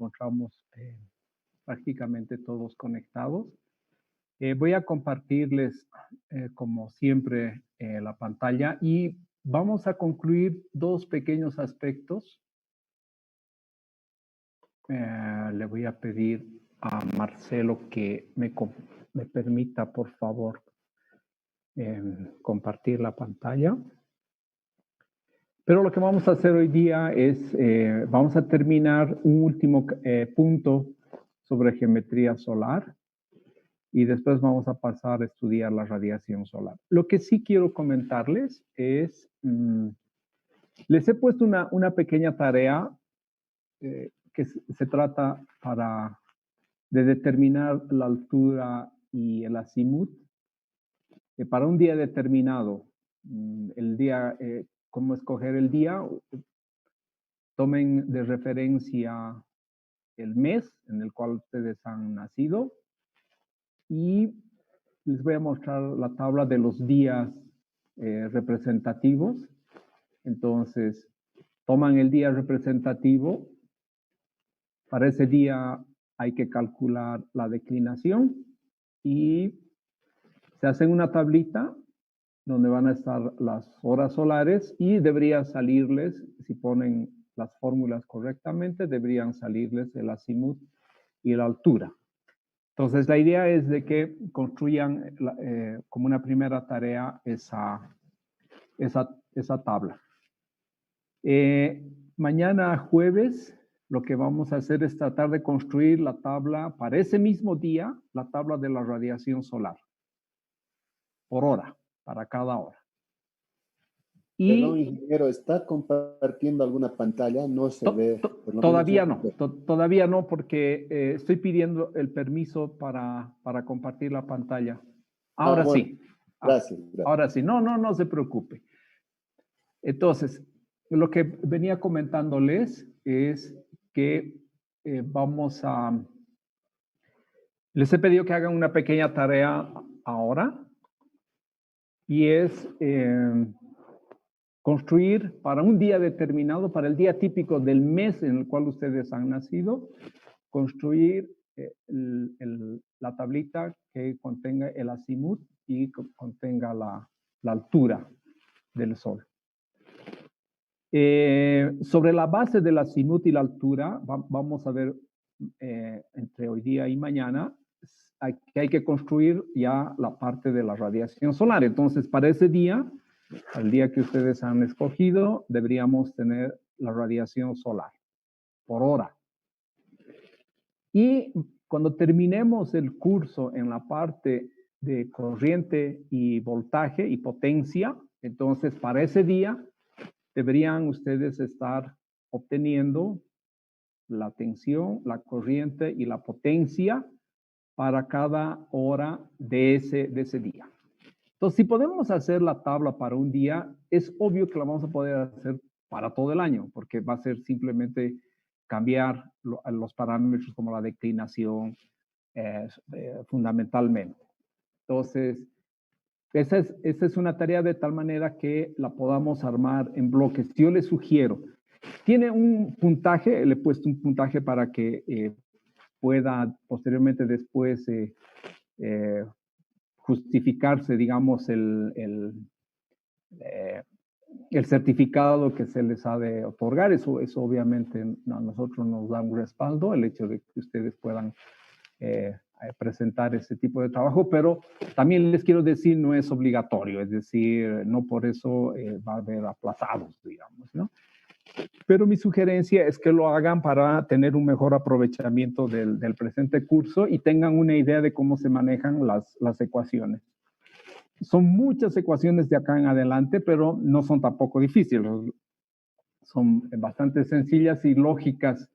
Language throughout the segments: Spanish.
encontramos prácticamente todos conectados. Voy a compartirles, como siempre, la pantalla y vamos a concluir dos pequeños aspectos. Le voy a pedir a Marcelo que me permita, por favor, compartir la pantalla. Pero lo que vamos a hacer hoy día es, vamos a terminar un último punto sobre geometría solar y después vamos a pasar a estudiar la radiación solar. Lo que sí quiero comentarles es, les he puesto una pequeña tarea que se trata de determinar la altura y el azimut para un día determinado. El día, cómo escoger el día, tomen de referencia el mes en el cual ustedes han nacido y les voy a mostrar la tabla de los días representativos. Entonces, toman el día representativo. Para ese día hay que calcular la declinación y se hacen una tablita donde van a estar las horas solares y debería salirles, si ponen las fórmulas correctamente, deberían salirles el azimut y la altura. Entonces, la idea es de que construyan como una primera tarea esa tabla. Mañana jueves, lo que vamos a hacer es tratar de construir la tabla para ese mismo día, la tabla de la radiación solar, por hora, para cada hora. Perdón, ingeniero, ¿está compartiendo alguna pantalla? No se ve. Todavía no, todavía no, porque estoy pidiendo el permiso para compartir la pantalla. Ahora bueno, sí. Gracias. Ahora sí, no se preocupe. Entonces, lo que venía comentándoles es que les he pedido que hagan una pequeña tarea ahora y es construir para un día determinado, para el día típico del mes en el cual ustedes han nacido, construir la tablita que contenga el azimut y contenga la altura del Sol. Sobre la base del azimut y la altura, vamos a ver entre hoy día y mañana, hay que construir ya la parte de la radiación solar. Entonces, para ese día, al día que ustedes han escogido, deberíamos tener la radiación solar por hora. Y cuando terminemos el curso en la parte de corriente y voltaje y potencia, entonces para ese día deberían ustedes estar obteniendo la tensión, la corriente y la potencia para cada hora de ese día. Entonces, si podemos hacer la tabla para un día, es obvio que la vamos a poder hacer para todo el año, porque va a ser simplemente cambiar los parámetros como la declinación fundamentalmente. Entonces, esa es una tarea de tal manera que la podamos armar en bloques. Yo les sugiero, tiene un puntaje, le he puesto un puntaje para que pueda posteriormente después justificarse, digamos, el certificado que se les ha de otorgar. Eso obviamente a nosotros nos da un respaldo, el hecho de que ustedes puedan presentar ese tipo de trabajo, pero también les quiero decir, no es obligatorio, es decir, no por eso va a haber aplazados, digamos, ¿no? Pero mi sugerencia es que lo hagan para tener un mejor aprovechamiento del presente curso y tengan una idea de cómo se manejan las ecuaciones. Son muchas ecuaciones de acá en adelante, pero no son tampoco difíciles. Son bastante sencillas y lógicas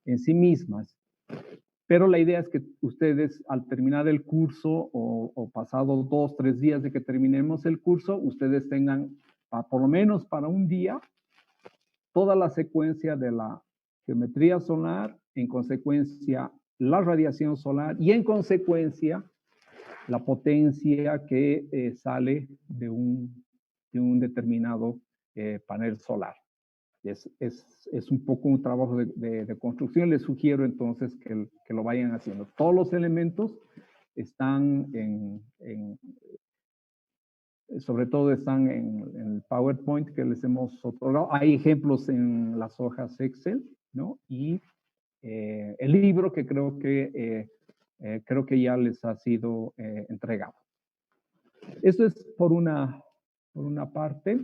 en sí mismas. Pero la idea es que ustedes al terminar el curso o pasado 2, 3 días de que terminemos el curso, ustedes tengan por lo menos para un día toda la secuencia de la geometría solar, en consecuencia la radiación solar y en consecuencia la potencia que sale de un determinado panel solar. es un poco un trabajo de construcción. Les sugiero entonces que lo vayan haciendo. Todos los elementos están sobre todo están en el PowerPoint que les hemos otorgado. Hay ejemplos en las hojas Excel, ¿no? Y el libro que creo que ya les ha sido entregado. Esto es por una parte.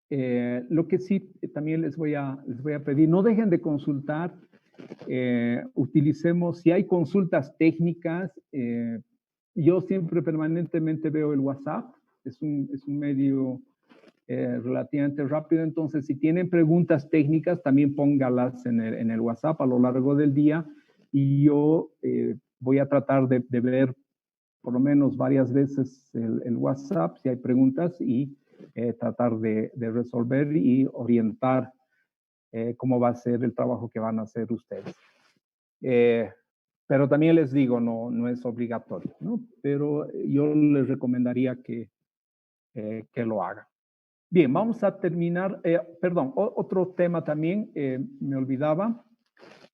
Lo que sí también les voy a pedir, no dejen de consultar, utilicemos, si hay consultas técnicas, yo siempre permanentemente veo el WhatsApp, es un medio relativamente rápido, entonces si tienen preguntas técnicas, también póngalas en el WhatsApp a lo largo del día y yo voy a tratar de ver por lo menos varias veces el WhatsApp si hay preguntas y tratar de resolver y orientar cómo va a ser el trabajo que van a hacer ustedes. Pero también les digo, no es obligatorio, ¿no? Pero yo les recomendaría que lo hagan. Bien, vamos a terminar. Perdón, otro tema también, me olvidaba.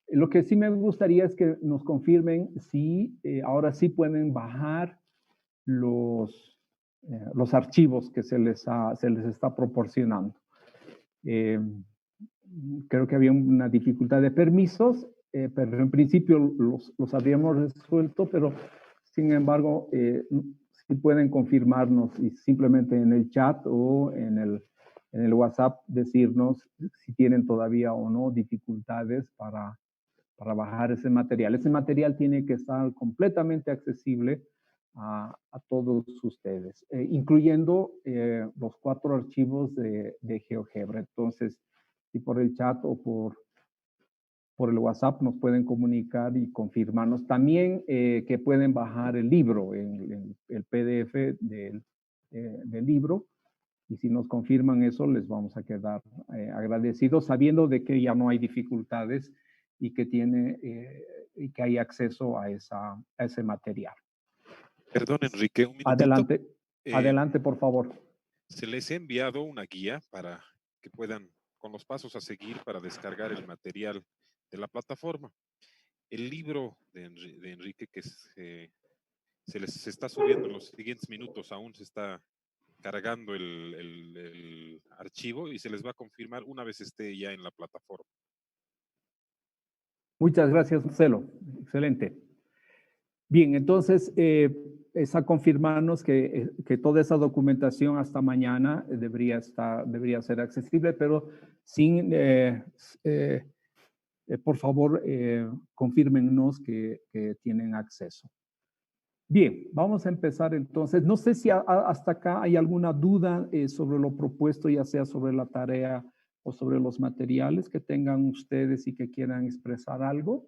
Lo que sí me gustaría es que nos confirmen si ahora sí pueden bajar los archivos que se les está proporcionando. Creo que había una dificultad de permisos, pero en principio los habíamos resuelto, pero sin embargo, si pueden confirmarnos y simplemente en el chat o en el WhatsApp decirnos si tienen todavía o no dificultades para bajar ese material. Ese material tiene que estar completamente accesible a todos ustedes, incluyendo los 4 archivos de GeoGebra. Entonces, si por el chat o por el WhatsApp nos pueden comunicar y confirmarnos. También que pueden bajar el libro, el PDF del libro. Y si nos confirman eso, les vamos a quedar agradecidos, sabiendo de que ya no hay dificultades y que y que hay acceso a ese material. Perdón, Enrique, un minutito. Adelante, adelante, por favor. Se les ha enviado una guía para que puedan, con los pasos a seguir para descargar el material de la plataforma. El libro de Enrique que se les está subiendo en los siguientes minutos, aún se está cargando el archivo y se les va a confirmar una vez esté ya en la plataforma. Muchas gracias, Marcelo. Excelente. Bien, entonces es a confirmarnos que toda esa documentación hasta mañana debería ser accesible, pero sin, por favor, confírmennos que tienen acceso. Bien, vamos a empezar entonces. No sé si hasta acá hay alguna duda sobre lo propuesto, ya sea sobre la tarea o sobre los materiales que tengan ustedes y que quieran expresar algo.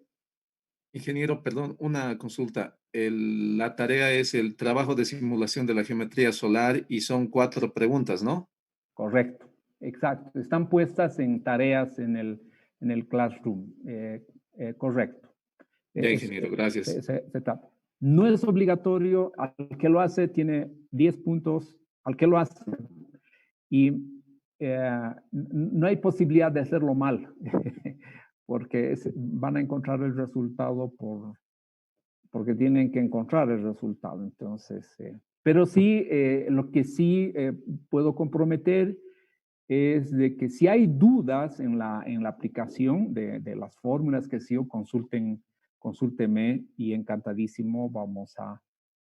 Ingeniero, perdón, una consulta. La tarea es el trabajo de simulación de la geometría solar y son 4 preguntas, ¿no? Correcto, exacto. Están puestas en tareas en el Classroom. Correcto. Ya, ingeniero, gracias. Se trata. No es obligatorio, al que lo hace tiene 10 puntos, al que lo hace. Y no hay posibilidad de hacerlo mal, porque van a encontrar el resultado porque tienen que encontrar el resultado. Entonces, pero sí, lo que sí puedo comprometer es de que si hay dudas en la aplicación de las fórmulas que sí, consúlteme y encantadísimo vamos a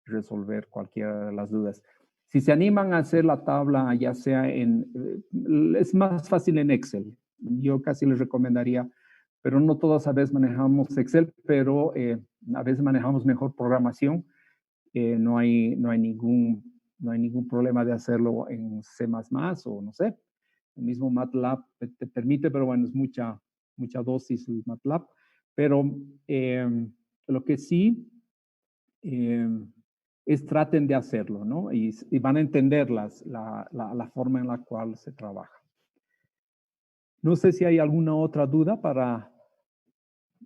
resolver cualquiera de las dudas. Si se animan a hacer la tabla, ya sea es más fácil en Excel. Yo casi les recomendaría, pero no todas a veces manejamos Excel, pero a veces manejamos mejor programación. No hay ningún problema de hacerlo en C++ o no sé. El mismo MATLAB te permite, pero bueno, es mucha dosis el MATLAB. Pero lo que sí es traten de hacerlo, ¿no? Y van a entender la forma en la cual se trabaja. No sé si hay alguna otra duda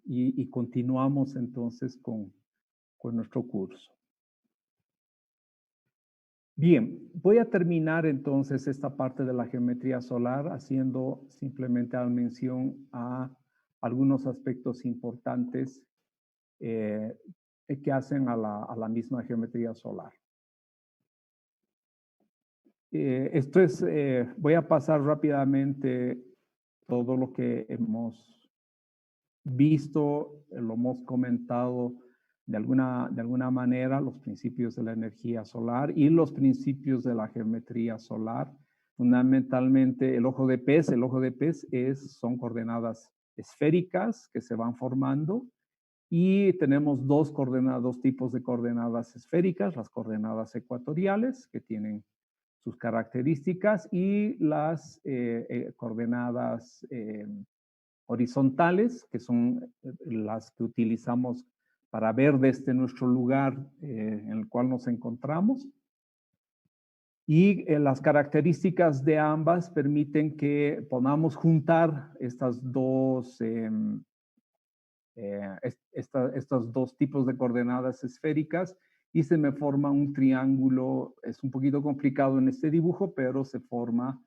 y continuamos entonces con nuestro curso. Bien, voy a terminar entonces esta parte de la geometría solar haciendo simplemente mención a algunos aspectos importantes que hacen a la misma geometría solar. Voy a pasar rápidamente todo lo que hemos visto, lo hemos comentado de alguna manera, los principios de la energía solar y los principios de la geometría solar. Fundamentalmente, el ojo de pez son coordenadas esféricas que se van formando y tenemos dos tipos de coordenadas esféricas, las coordenadas ecuatoriales, que tienen sus características, y las coordenadas horizontales, que son las que utilizamos para ver desde nuestro lugar en el cual nos encontramos. Y las características de ambas permiten que podamos juntar estos dos tipos de coordenadas esféricas y se me forma un triángulo. Es un poquito complicado en este dibujo, pero se forma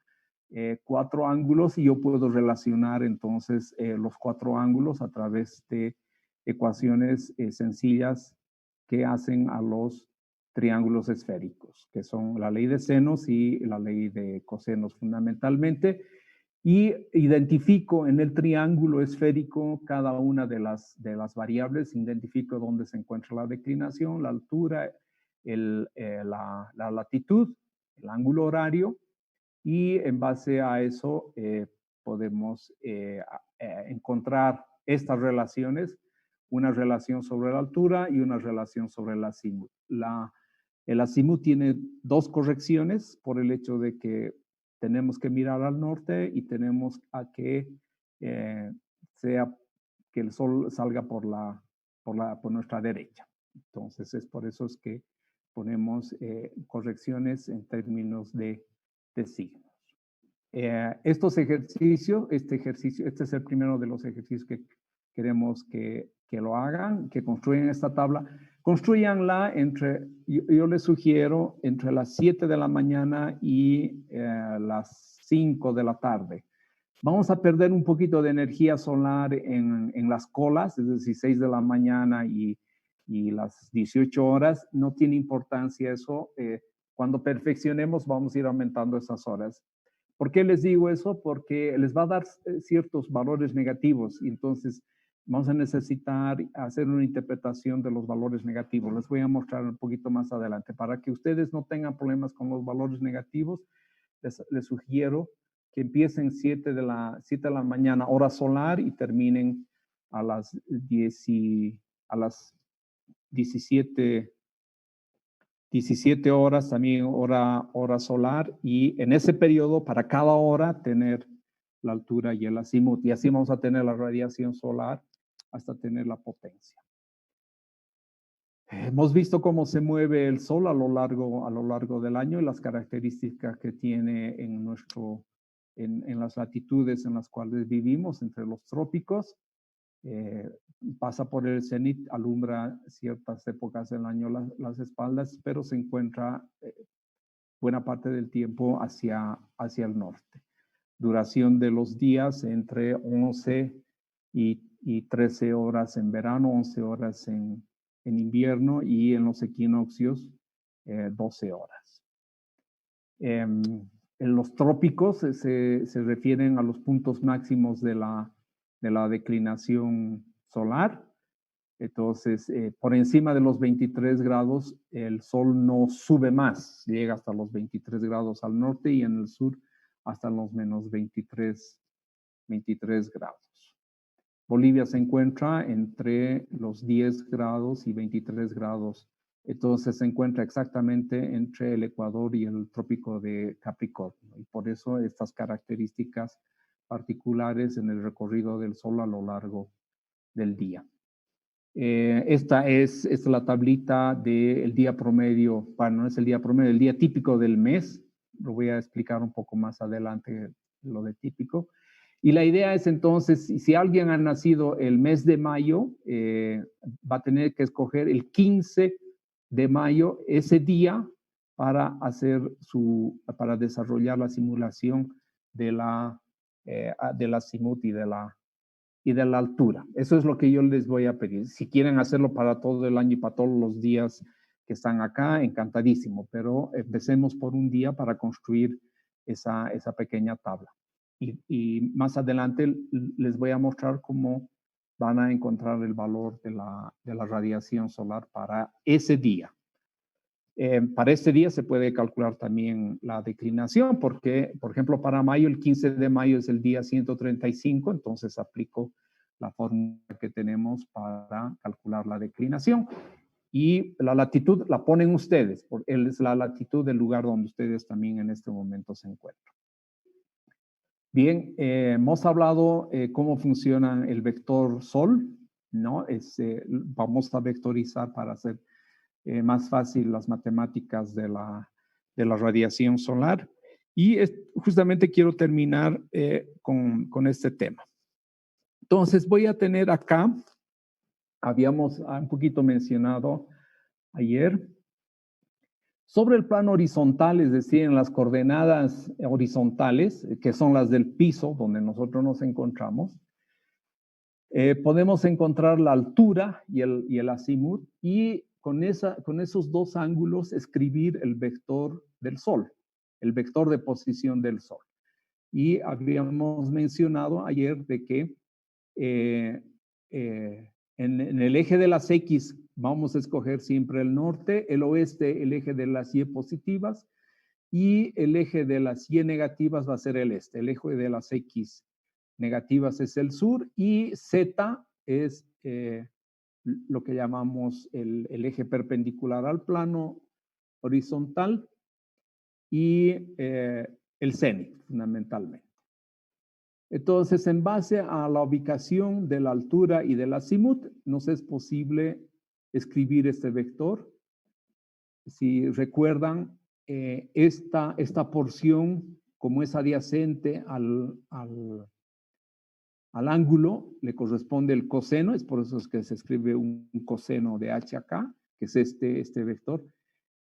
4 ángulos y yo puedo relacionar entonces los 4 ángulos a través de ecuaciones sencillas que hacen a los triángulos esféricos, que son la ley de senos y la ley de cosenos fundamentalmente. Y identifico en el triángulo esférico cada una de las variables, identifico dónde se encuentra la declinación, la altura, la latitud, el ángulo horario, y en base a eso podemos encontrar estas relaciones, una relación sobre la altura y una relación sobre el azimut. El azimut tiene 2 correcciones por el hecho de que tenemos que mirar al norte y tenemos a que que el sol salga por nuestra derecha. Entonces es por eso es que ponemos correcciones en términos de signos. Este es el primero de los ejercicios que queremos que lo hagan, que construyan esta tabla. Construyanla yo les sugiero entre las 7 de la mañana y las 5 de la tarde. Vamos a perder un poquito de energía solar en las colas, es decir, 6 de la mañana y las 18 horas. No tiene importancia eso. Cuando perfeccionemos vamos a ir aumentando esas horas. ¿Por qué les digo eso? Porque les va a dar ciertos valores negativos y entonces vamos a necesitar hacer una interpretación de los valores negativos. Les voy a mostrar un poquito más adelante. Para que ustedes no tengan problemas con los valores negativos, les sugiero que empiecen 7 de la mañana, hora solar, y terminen a las 17 horas, también hora solar, y en ese periodo, para cada hora, tener la altura y el azimut. Y así vamos a tener la radiación solar hasta tener la potencia. Hemos visto cómo se mueve el sol a lo largo del año y las características que tiene en las latitudes en las cuales vivimos, entre los trópicos. Pasa por el cenit, alumbra ciertas épocas del año las espaldas, pero se encuentra buena parte del tiempo hacia el norte. Duración de los días entre 11 y 13 horas en verano, 11 horas en invierno, y en los equinoccios 12 horas. En los trópicos se refieren a los puntos máximos de la declinación solar. Entonces, por encima de los 23 grados, el sol no sube más, llega hasta los 23 grados al norte y en el sur hasta los menos 23 grados. Bolivia se encuentra entre los 10 grados y 23 grados. Entonces se encuentra exactamente entre el Ecuador y el trópico de Capricornio. Y por eso estas características particulares en el recorrido del sol a lo largo del día. Esta es la tablita del día promedio, bueno, no es el día promedio, el día típico del mes. Lo voy a explicar un poco más adelante, lo de típico. Y la idea es entonces, si alguien ha nacido el mes de mayo, va a tener que escoger el 15 de mayo. Ese día para para desarrollar la simulación de la azimut y de la altura. Eso es lo que yo les voy a pedir. Si quieren hacerlo para todo el año y para todos los días que están acá, encantadísimo, pero empecemos por un día para construir esa pequeña tabla. Y más adelante les voy a mostrar cómo van a encontrar el valor de la radiación solar para ese día. Para este día se puede calcular también la declinación, porque, por ejemplo, para mayo, el 15 de mayo es el día 135, entonces aplico la fórmula que tenemos para calcular la declinación. Y la latitud la ponen ustedes, porque es la latitud del lugar donde ustedes también en este momento se encuentran. Bien, hemos hablado cómo funciona el vector Sol, ¿no? Vamos a vectorizar para hacer más fácil las matemáticas de la radiación solar. Y justamente quiero terminar con este tema. Entonces voy a tener acá, habíamos un poquito mencionado ayer, sobre el plano horizontal, es decir, en las coordenadas horizontales, que son las del piso donde nosotros nos encontramos, podemos encontrar la altura y el azimut, y con esos dos ángulos escribir el vector del Sol, el vector de posición del Sol. Y habíamos mencionado ayer de que en el eje de las X vamos a escoger siempre el norte, el oeste el eje de las Y positivas, y el eje de las Y negativas va a ser el este. El eje de las X negativas es el sur, y Z es lo que llamamos el eje perpendicular al plano horizontal, y el cenit, fundamentalmente. Entonces, en base a la ubicación de la altura y del azimut, nos es posible escribir este vector. Si recuerdan, esta porción, como es adyacente al ángulo, le corresponde el coseno, es por eso es que se escribe un coseno de h acá, que es este vector.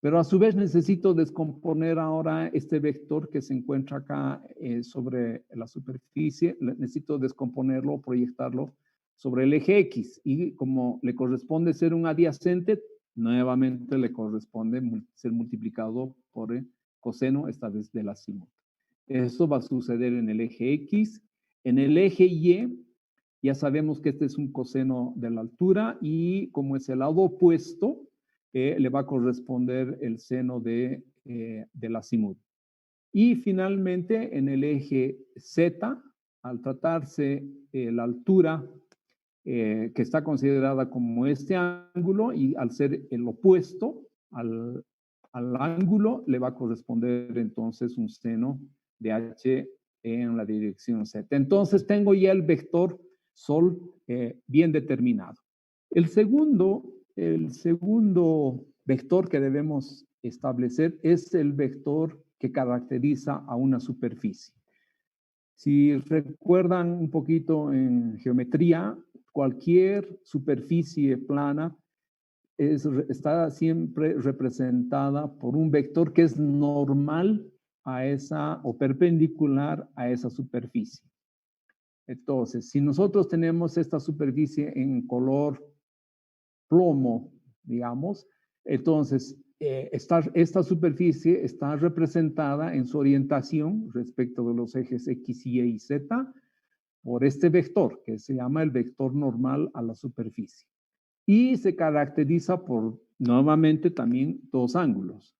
Pero a su vez necesito descomponer ahora este vector que se encuentra acá sobre la superficie, necesito descomponerlo, proyectarlo sobre el eje X, y como le corresponde ser un adyacente, nuevamente le corresponde ser multiplicado por el coseno, esta vez del azimut. Eso va a suceder en el eje X. En el eje Y, ya sabemos que este es un coseno de la altura, y como es el lado opuesto, le va a corresponder el seno del azimut. Y finalmente, en el eje Z, al tratarse la altura que está considerada como este ángulo, y al ser el opuesto al ángulo, le va a corresponder entonces un seno de H en la dirección Z. Entonces tengo ya el vector Sol bien determinado. El segundo vector que debemos establecer es el vector que caracteriza a una superficie. Si recuerdan un poquito en geometría, cualquier superficie plana está siempre representada por un vector que es normal a esa o perpendicular a esa superficie. Entonces, si nosotros tenemos esta superficie en color plomo, digamos, entonces esta superficie está representada en su orientación respecto de los ejes X, Y y Z por este vector que se llama el vector normal a la superficie. Y se caracteriza por, nuevamente, también dos ángulos.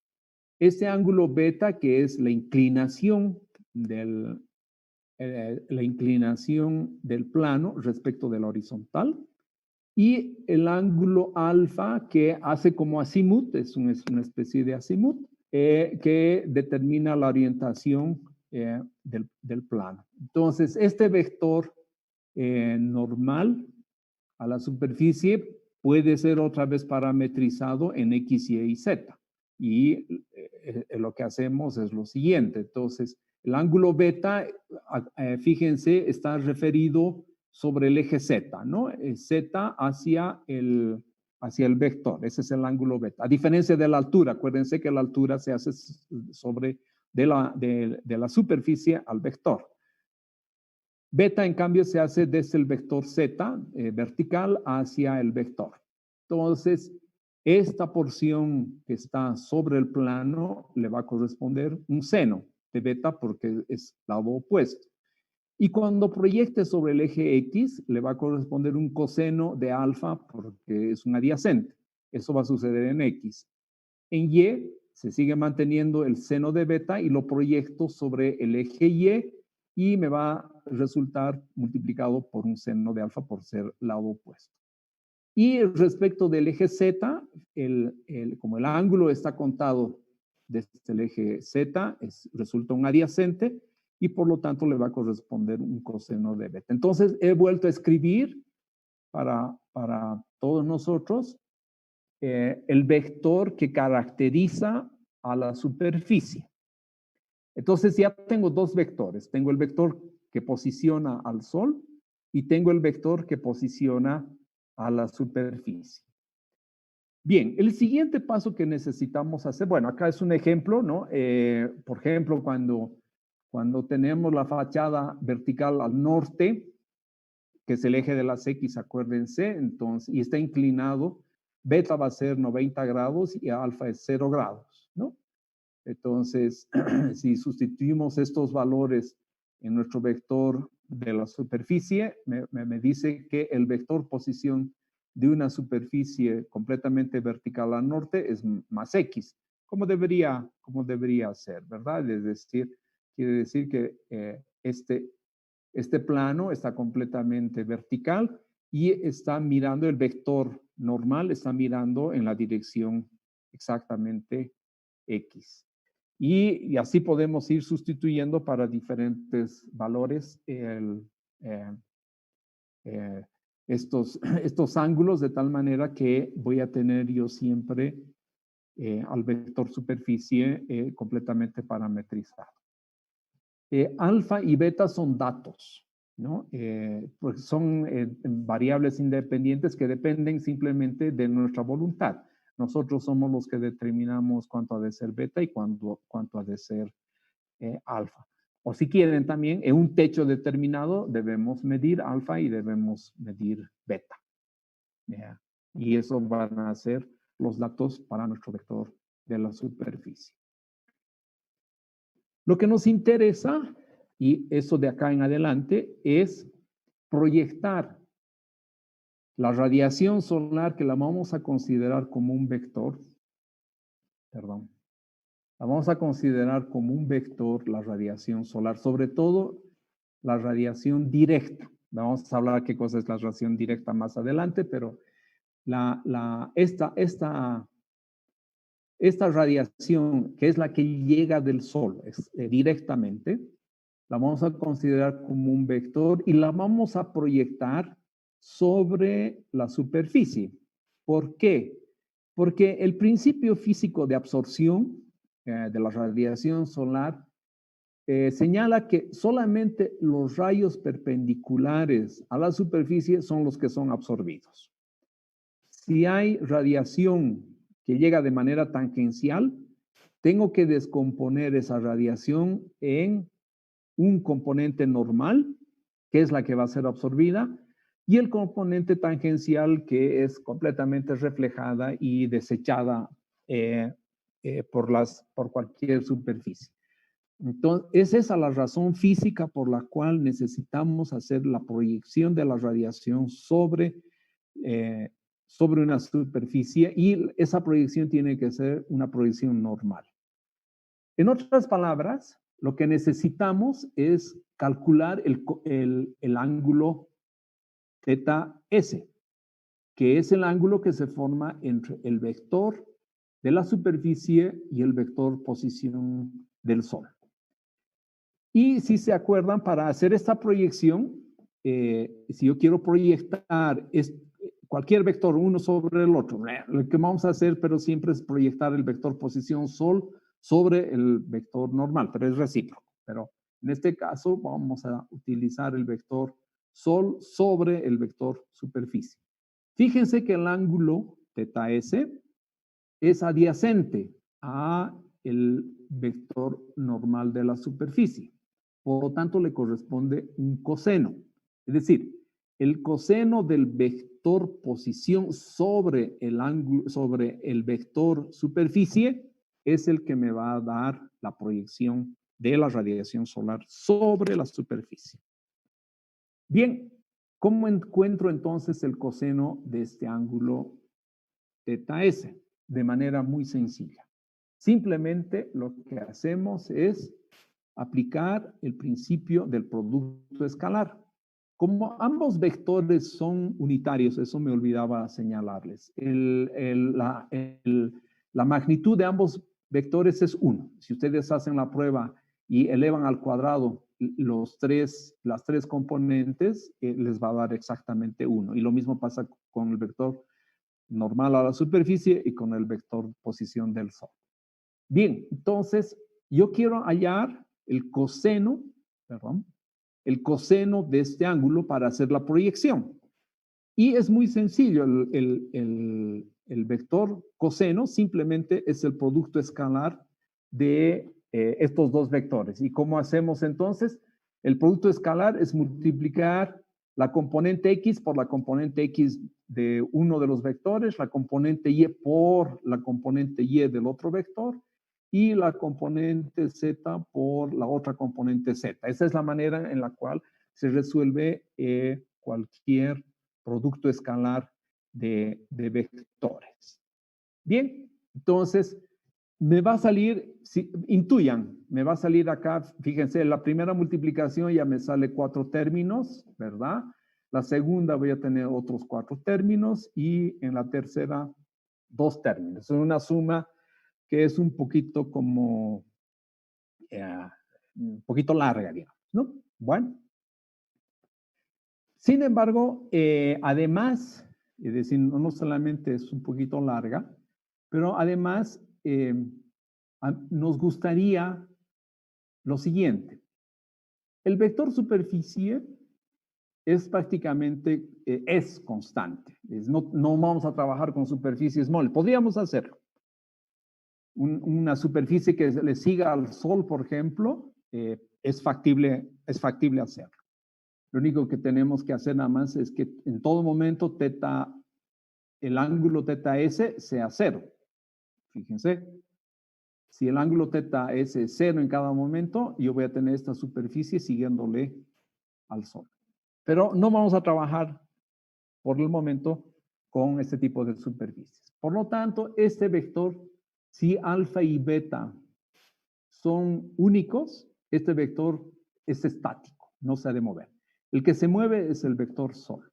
Este ángulo beta, que es la inclinación del plano respecto de la horizontal, y el ángulo alfa, que hace como azimut, es una especie de azimut, que determina la orientación del plano. Entonces, este vector normal a la superficie puede ser otra vez parametrizado en X, Y y Z. Y lo que hacemos es lo siguiente. Entonces, el ángulo beta, fíjense, está referido sobre el eje Z, ¿no? Z hacia el hacia el vector. Ese es el ángulo beta. A diferencia de la altura, acuérdense que la altura se hace sobre de la superficie al vector. Beta, en cambio, se hace desde el vector z vertical hacia el vector. Entonces, esta porción que está sobre el plano le va a corresponder un seno de beta porque es lado opuesto. Y cuando proyecte sobre el eje X, le va a corresponder un coseno de alfa porque es un adyacente. Eso va a suceder en X. En Y se sigue manteniendo el seno de beta y lo proyecto sobre el eje y me va a resultar multiplicado por un seno de alfa por ser lado opuesto. Y respecto del eje Z, como el ángulo está contado desde el eje Z, resulta un adyacente y por lo tanto le va a corresponder un coseno de beta. Entonces he vuelto a escribir para todos nosotros el vector que caracteriza a la superficie. Entonces ya tengo dos vectores. Tengo el vector que posiciona al Sol y tengo el vector que posiciona a la superficie. Bien, el siguiente paso que necesitamos hacer, bueno, acá es un ejemplo, ¿no? Por ejemplo, cuando tenemos la fachada vertical al norte, que es el eje de las X, acuérdense, entonces, y está inclinado, beta va a ser 90 grados y alfa es 0 grados, ¿no? Entonces, si sustituimos estos valores en nuestro vector de la superficie, me dice que el vector posición de una superficie completamente vertical al norte es más X, como debería ser, ¿verdad? Es decir, quiere decir que este plano está completamente vertical y está mirando el vector normal, está mirando en la dirección exactamente X. Y así podemos ir sustituyendo para diferentes valores estos ángulos de tal manera que voy a tener yo siempre al vector superficie completamente parametrizado. Alfa y beta son datos, ¿no? Pues son variables independientes que dependen simplemente de nuestra voluntad. Nosotros somos los que determinamos cuánto ha de ser beta y cuánto ha de ser alfa. O si quieren también, en un techo determinado debemos medir alfa y debemos medir beta. ¿Ya? Y eso van a ser los datos para nuestro vector de la superficie. Lo que nos interesa, y eso de acá en adelante, es proyectar la radiación solar que la vamos a considerar como un vector, perdón, la vamos a considerar como un vector la radiación solar, sobre todo la radiación directa. Vamos a hablar qué cosa es la radiación directa más adelante, pero esta radiación, que es la que llega del Sol directamente, la vamos a considerar como un vector y la vamos a proyectar sobre la superficie. ¿Por qué? Porque el principio físico de absorción de la radiación solar señala que solamente los rayos perpendiculares a la superficie son los que son absorbidos. Si hay radiación que llega de manera tangencial, tengo que descomponer esa radiación en un componente normal, que es la que va a ser absorbida, y el componente tangencial, que es completamente reflejada y desechada por cualquier superficie. Entonces, es esa la razón física por la cual necesitamos hacer la proyección de la radiación sobre una superficie y esa proyección tiene que ser una proyección normal. En otras palabras, lo que necesitamos es calcular el ángulo θ S, que es el ángulo que se forma entre el vector de la superficie y el vector posición del Sol. Y si se acuerdan, para hacer esta proyección, si yo quiero proyectar cualquier vector uno sobre el otro, lo que vamos a hacer, pero siempre es proyectar el vector posición Sol sobre el vector normal, pero es recíproco. Pero en este caso vamos a utilizar el vector Sol sobre el vector superficie. Fíjense que el ángulo teta S es adyacente a el vector normal de la superficie. Por lo tanto, le corresponde un coseno. Es decir, el coseno del vector posición sobre el ángulo, sobre el vector superficie, es el que me va a dar la proyección de la radiación solar sobre la superficie. Bien, ¿cómo encuentro entonces el coseno de este ángulo teta S? De manera muy sencilla. Simplemente lo que hacemos es aplicar el principio del producto escalar. Como ambos vectores son unitarios, eso me olvidaba señalarles, la magnitud de ambos vectores es 1. Si ustedes hacen la prueba y elevan al cuadrado las tres componentes, les va a dar exactamente 1. Y lo mismo pasa con el vector normal a la superficie y con el vector posición del Sol. Bien, entonces yo quiero hallar el coseno de este ángulo para hacer la proyección. Y es muy sencillo, el vector coseno simplemente es el producto escalar de estos dos vectores. ¿Y cómo hacemos entonces? El producto escalar es multiplicar la componente X por la componente X de uno de los vectores, la componente Y por la componente Y del otro vector, y la componente Z por la otra componente Z. Esa es la manera en la cual se resuelve cualquier producto escalar de vectores. Bien, entonces me va a salir, intuyan, me va a salir acá, fíjense, la primera multiplicación ya me sale 4 términos, ¿verdad? La segunda voy a tener otros 4 términos y en la tercera 2 términos. Es una suma que es un poquito como, un poquito larga, digamos, ¿no? Bueno. Sin embargo, además, es decir, no solamente es un poquito larga, pero además nos gustaría lo siguiente. El vector superficie es prácticamente, es constante. No vamos a trabajar con superficies mole. Podríamos hacerlo. Una superficie que le siga al Sol, por ejemplo, es factible hacerlo. Lo único que tenemos que hacer nada más es que en todo momento el ángulo teta S sea 0. Fíjense, si el ángulo teta S es 0 en cada momento, yo voy a tener esta superficie siguiéndole al Sol. Pero no vamos a trabajar por el momento con este tipo de superficies. Por lo tanto, este vector, si alfa y beta son únicos, este vector es estático, no se ha de mover. El que se mueve es el vector Sol.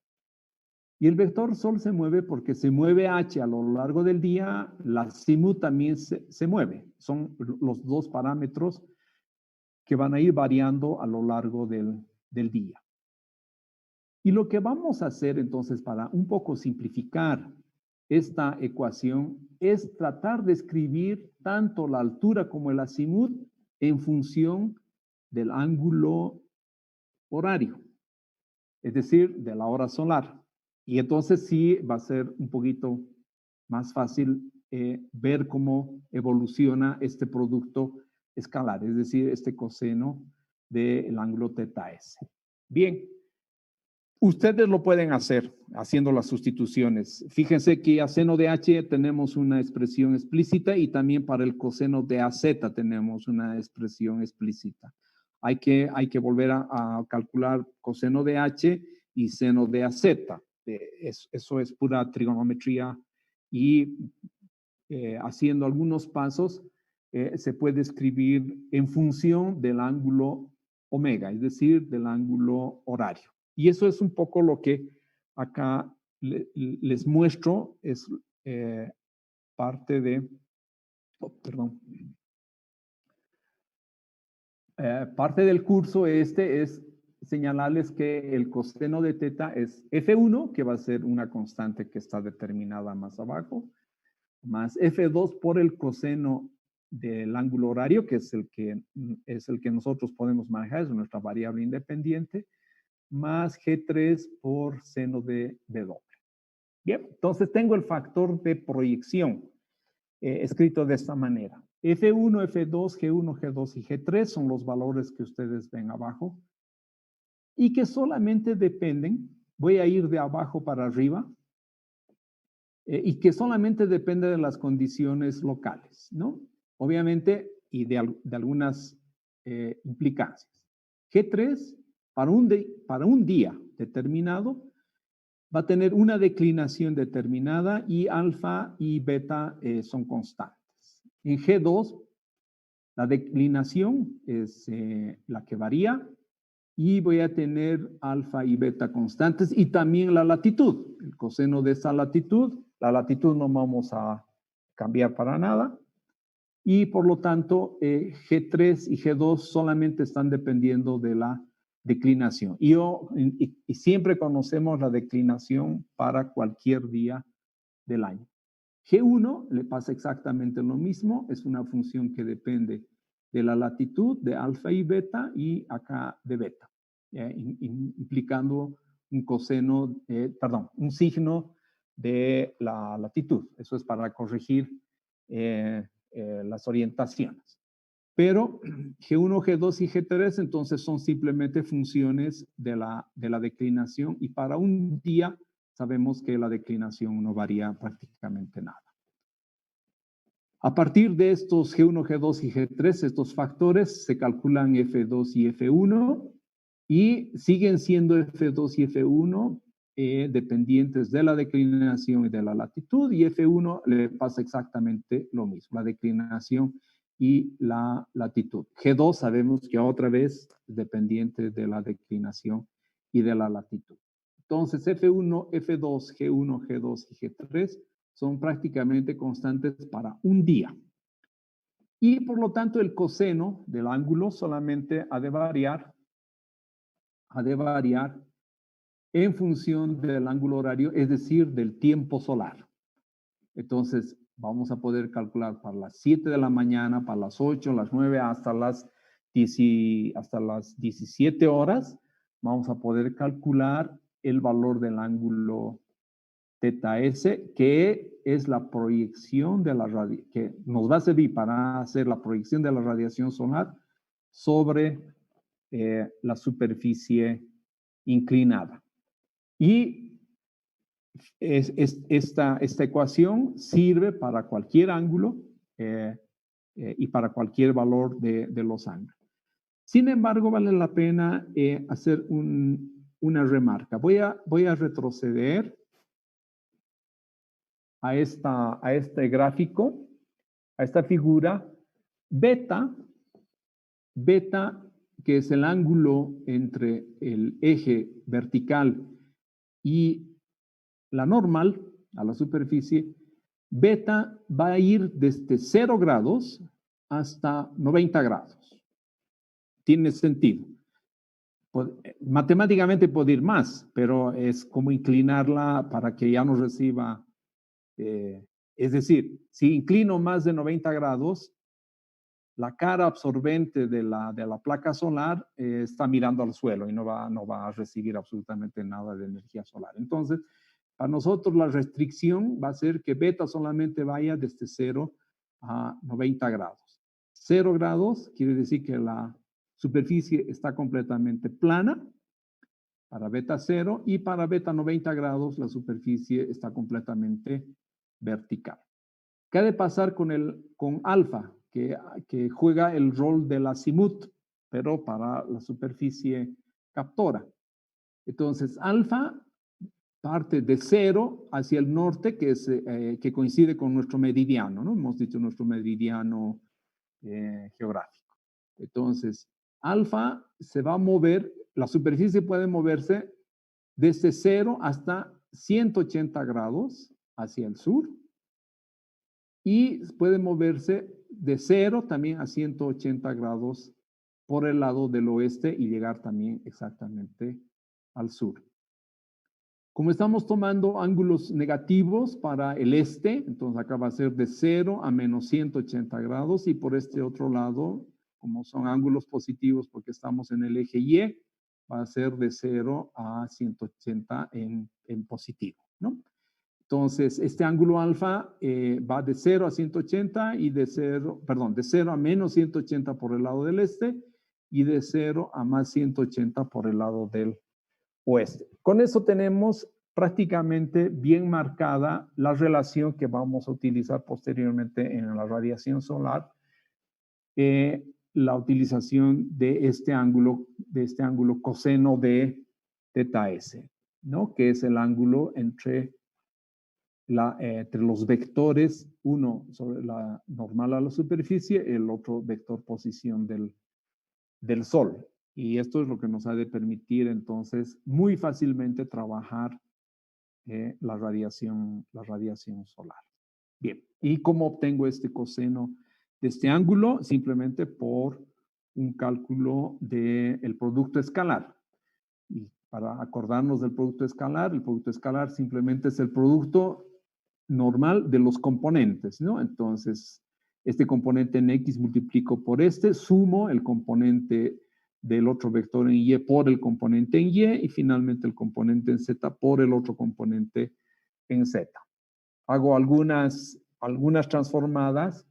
Y el vector Sol se mueve porque se mueve H a lo largo del día, la azimut también se mueve. Son los dos parámetros que van a ir variando a lo largo del día. Y lo que vamos a hacer entonces para un poco simplificar esta ecuación es tratar de escribir tanto la altura como el azimut en función del ángulo horario, es decir, de la hora solar. Y entonces sí va a ser un poquito más fácil ver cómo evoluciona este producto escalar, es decir, este coseno del ángulo teta S. Bien, ustedes lo pueden hacer haciendo las sustituciones. Fíjense que a seno de H tenemos una expresión explícita y también para el coseno de AZ tenemos una expresión explícita. Hay que volver a calcular coseno de H y seno de AZ. Eso es pura trigonometría y haciendo algunos pasos se puede escribir en función del ángulo omega, es decir, del ángulo horario. Y eso es un poco lo que acá les muestro, es parte de, parte del curso es señalarles que el coseno de teta es F1, que va a ser una constante que está determinada más abajo, más F2 por el coseno del ángulo horario, que es el que nosotros podemos manejar, es nuestra variable independiente, más G3 por seno de W. Bien, entonces tengo el factor de proyección escrito de esta manera. F1, F2, G1, G2 y G3 son los valores que ustedes ven abajo y que solamente dependen, voy a ir de abajo para arriba, y que solamente depende de las condiciones locales, ¿no? Obviamente, y de algunas implicancias. G3, para un día determinado, va a tener una declinación determinada y alfa y beta son constantes. En G2, la declinación es la que varía y voy a tener alfa y beta constantes y también la latitud, el coseno de esa latitud. La latitud no vamos a cambiar para nada y por lo tanto G3 y G2 solamente están dependiendo de la declinación. Y siempre conocemos la declinación para cualquier día del año. G1 le pasa exactamente lo mismo, es una función que depende de la latitud de alfa y beta y acá de beta, implicando un coseno, un signo de la latitud. Eso es para corregir las orientaciones. Pero G1, G2 y G3 entonces son simplemente funciones de la declinación y para un día sabemos que la declinación no varía prácticamente nada. A partir de estos G1, G2 y G3, estos factores se calculan F2 y F1 y siguen siendo F2 y F1 dependientes de la declinación y de la latitud, y F1 le pasa exactamente lo mismo, la declinación y la latitud. G2 sabemos que otra vez es dependiente de la declinación y de la latitud. Entonces F1, F2, G1, G2 y G3 son prácticamente constantes para un día. Y por lo tanto el coseno del ángulo solamente ha de variar en función del ángulo horario, es decir, del tiempo solar. Entonces, vamos a poder calcular para las 7 de la mañana, para las 8, las 9, hasta las 17 horas, vamos a poder calcular el valor del ángulo teta S, que es la proyección de la radiación, que nos va a servir para hacer la proyección de la radiación solar sobre la superficie inclinada. Y esta ecuación sirve para cualquier ángulo y para cualquier valor de los ángulos. Sin embargo, vale la pena hacer una remarca. Voy a retroceder a este gráfico, a esta figura. Beta, que es el ángulo entre el eje vertical y la normal a la superficie, beta va a ir desde 0 grados hasta 90 grados. Tiene sentido. Matemáticamente puede ir más, pero es como inclinarla para que ya no reciba. Es decir, si inclino más de 90 grados, la cara absorbente de la placa solar está mirando al suelo y no va a recibir absolutamente nada de energía solar. Entonces, para nosotros la restricción va a ser que beta solamente vaya desde 0 a 90 grados. 0 grados quiere decir que la superficie está completamente plana para beta 0 y para beta 90 grados la superficie está completamente vertical. ¿Qué ha de pasar con alfa, que juega el rol del azimut, pero para la superficie captora? Entonces, alfa parte de 0 hacia el norte, que coincide con nuestro meridiano, ¿no? Hemos dicho nuestro meridiano geográfico. Entonces, alfa se va a mover, la superficie puede moverse desde 0 hasta 180 grados hacia el sur y puede moverse de 0 también a 180 grados por el lado del oeste y llegar también exactamente al sur. Como estamos tomando ángulos negativos para el este, entonces acá va a ser de 0 a menos 180 grados y por este otro lado, como son ángulos positivos porque estamos en el eje Y, va a ser de 0 a 180 en positivo, ¿no? Entonces, este ángulo alfa va de 0 a 180 y de 0 a menos 180 por el lado del este y de 0 a más 180 por el lado del oeste. Con eso tenemos prácticamente bien marcada la relación que vamos a utilizar posteriormente en la radiación solar, la utilización de este ángulo coseno de teta S, ¿no? Que es el ángulo entre los vectores, uno sobre la normal a la superficie, el otro vector posición del Sol. Y esto es lo que nos ha de permitir entonces muy fácilmente trabajar la radiación solar. Bien, ¿y cómo obtengo este coseno de este ángulo? Simplemente por un cálculo del producto escalar. Y para acordarnos del producto escalar, el producto escalar simplemente es el producto normal de los componentes, ¿no? Entonces, este componente en X multiplico por este, sumo el componente del otro vector en Y por el componente en Y y finalmente el componente en Z por el otro componente en Z. Hago algunas transformadas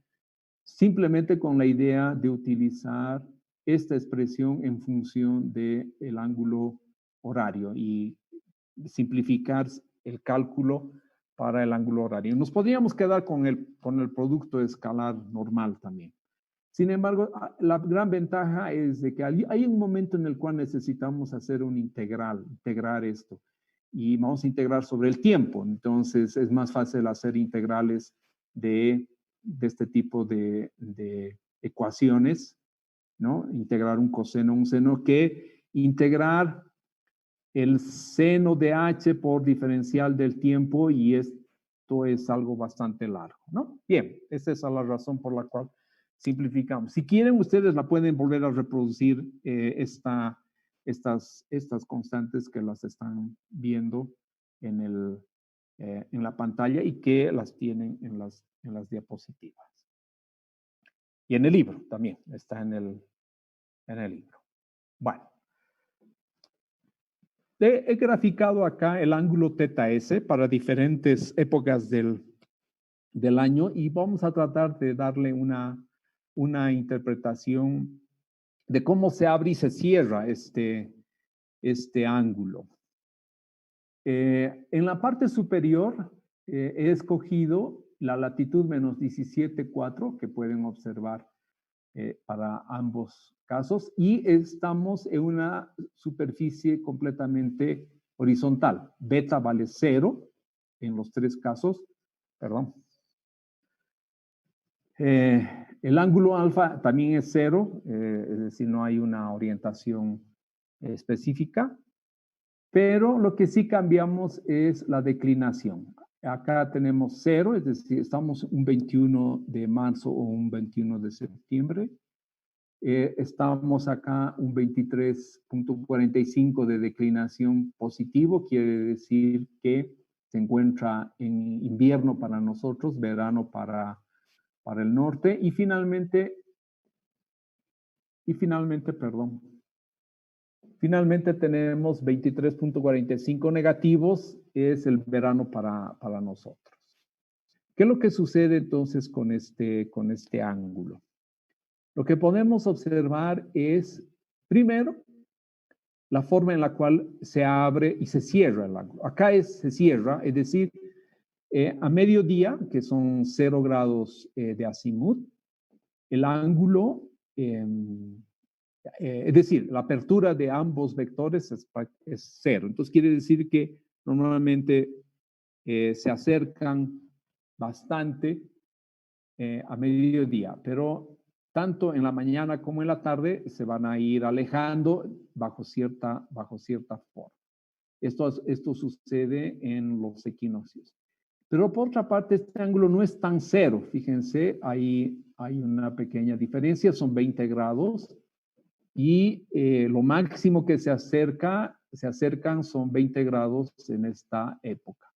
simplemente con la idea de utilizar esta expresión en función del ángulo horario y simplificar el cálculo para el ángulo horario. Nos podríamos quedar con el producto escalar normal también. Sin embargo, la gran ventaja es de que hay un momento en el cual necesitamos hacer un integrar esto. Y vamos a integrar sobre el tiempo. Entonces, es más fácil hacer integrales de este tipo de ecuaciones, ¿no? Integrar un coseno, un seno, que integrar el seno de h por diferencial del tiempo, y esto es algo bastante largo, ¿no? Bien, esa es la razón por la cual simplificamos. Si quieren, ustedes la pueden volver a reproducir estas constantes que las están viendo en la pantalla y que las tienen en las diapositivas. Y en el libro también, está en el libro. Bueno. He graficado acá el ángulo teta S para diferentes épocas del año y vamos a tratar de darle una interpretación de cómo se abre y se cierra este ángulo. En la parte superior he escogido la latitud menos 17,4 que pueden observar para ambos casos, y estamos en una superficie completamente horizontal. Beta vale 0 en los tres casos, perdón. El ángulo alfa también es 0, es decir, no hay una orientación específica, pero lo que sí cambiamos es la declinación. Acá tenemos 0, es decir, estamos un 21 de marzo o un 21 de septiembre. Estamos acá un 23.45 de declinación positivo, quiere decir que se encuentra en invierno para nosotros, verano para el norte, y finalmente, tenemos 23.45 negativos, es el verano para nosotros. ¿Qué es lo que sucede entonces con este ángulo? Lo que podemos observar es, primero, la forma en la cual se abre y se cierra el ángulo. Acá se cierra, es decir, a mediodía, que son 0 grados de azimut, el ángulo, es decir, la apertura de ambos vectores es 0. Entonces quiere decir que normalmente se acercan bastante a mediodía, pero tanto en la mañana como en la tarde se van a ir alejando bajo cierta forma. Esto sucede en los equinoccios. Pero por otra parte, este ángulo no es tan 0. Fíjense, hay una pequeña diferencia, son 20 grados. Y lo máximo que se acercan son 20 grados en esta época.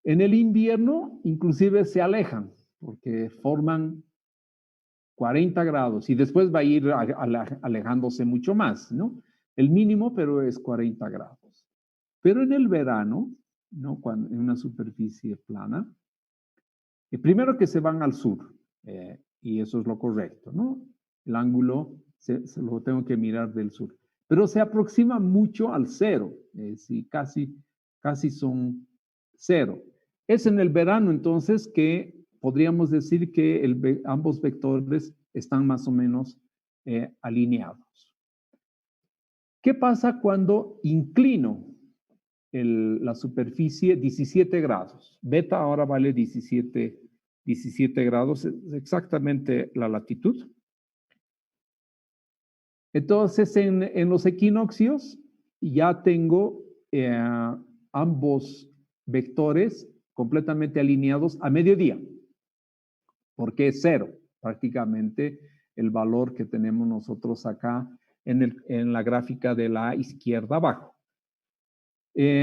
En el invierno, inclusive se alejan, porque forman 40 grados y después va a ir alejándose mucho más, ¿no? El mínimo, pero es 40 grados. Pero en el verano, ¿no? Cuando, en una superficie plana. Primero que se van al sur, y eso es lo correcto, ¿no? El ángulo se lo tengo que mirar del sur. Pero se aproxima mucho al cero, sí, casi son cero. Es en el verano, entonces, que podríamos decir que ambos vectores están más o menos alineados. ¿Qué pasa cuando inclino la superficie 17 grados? Beta ahora vale 17 grados, es exactamente la latitud. Entonces, en los equinoccios ya tengo ambos vectores completamente alineados a mediodía, porque es cero, prácticamente el valor que tenemos nosotros acá en la gráfica de la izquierda abajo.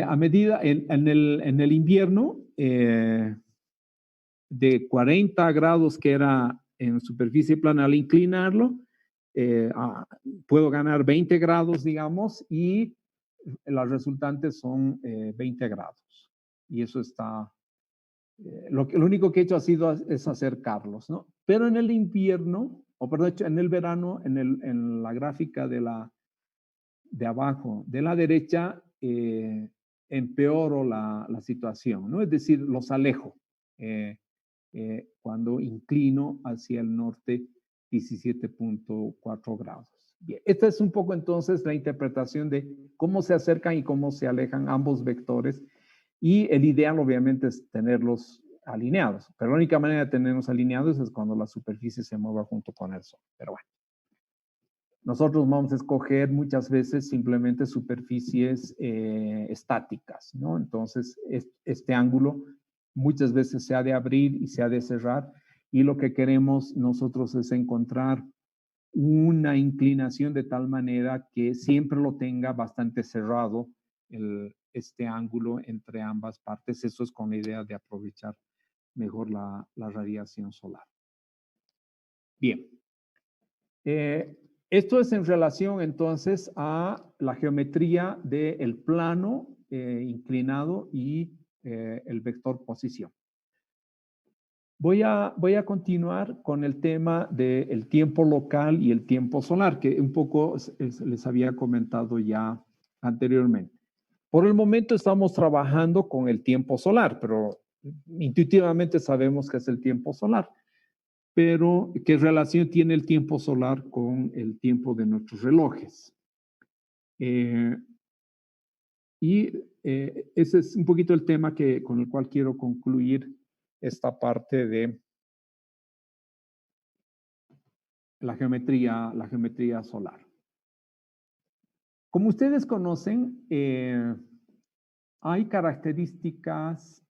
A medida, en el invierno, de 40 grados que era en superficie plana, al inclinarlo, puedo ganar 20 grados, digamos, y las resultantes son 20 grados. Y eso está, lo único que he hecho es acercarlos, ¿no? Pero en el invierno, o perdón, en el verano, en la gráfica de abajo, de la derecha, empeoro la situación, ¿no? Es decir, los alejo cuando inclino hacia el norte 17.4 grados. Bien, esta es un poco entonces la interpretación de cómo se acercan y cómo se alejan ambos vectores, y el ideal obviamente es tenerlos alineados, pero la única manera de tenerlos alineados es cuando la superficie se mueva junto con el sol. Pero bueno, nosotros vamos a escoger muchas veces simplemente superficies estáticas, ¿no? Entonces, este ángulo muchas veces se ha de abrir y se ha de cerrar, y lo que queremos nosotros es encontrar una inclinación de tal manera que siempre lo tenga bastante cerrado este ángulo entre ambas partes. Eso es con la idea de aprovechar mejor la radiación solar. Bien. Esto es en relación entonces a la geometría del plano inclinado y el vector posición. Voy a continuar con el tema del tiempo local y el tiempo solar, que un poco les había comentado ya anteriormente. Por el momento estamos trabajando con el tiempo solar, pero intuitivamente sabemos que es el tiempo solar. Pero ¿qué relación tiene el tiempo solar con el tiempo de nuestros relojes? Ese es un poquito el tema con el cual quiero concluir esta parte de la geometría solar. Como ustedes conocen, hay características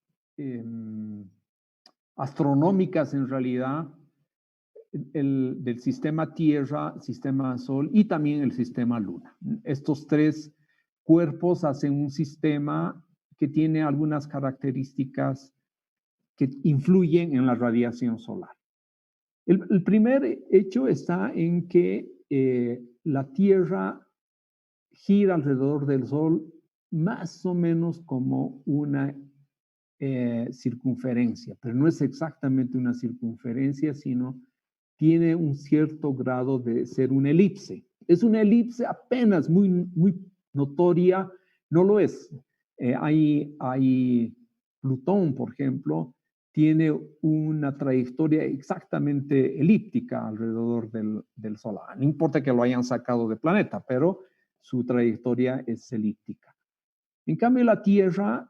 astronómicas en realidad del sistema Tierra, sistema Sol y también el sistema Luna. Estos tres cuerpos hacen un sistema que tiene algunas características que influyen en la radiación solar. El primer hecho está en que la Tierra gira alrededor del Sol más o menos como una circunferencia, pero no es exactamente una circunferencia, sino tiene un cierto grado de ser una elipse. Es una elipse apenas muy notoria, no lo es. Hay Plutón, por ejemplo, tiene una trayectoria exactamente elíptica alrededor del Sol. No importa que lo hayan sacado de planeta, pero su trayectoria es elíptica. En cambio, la Tierra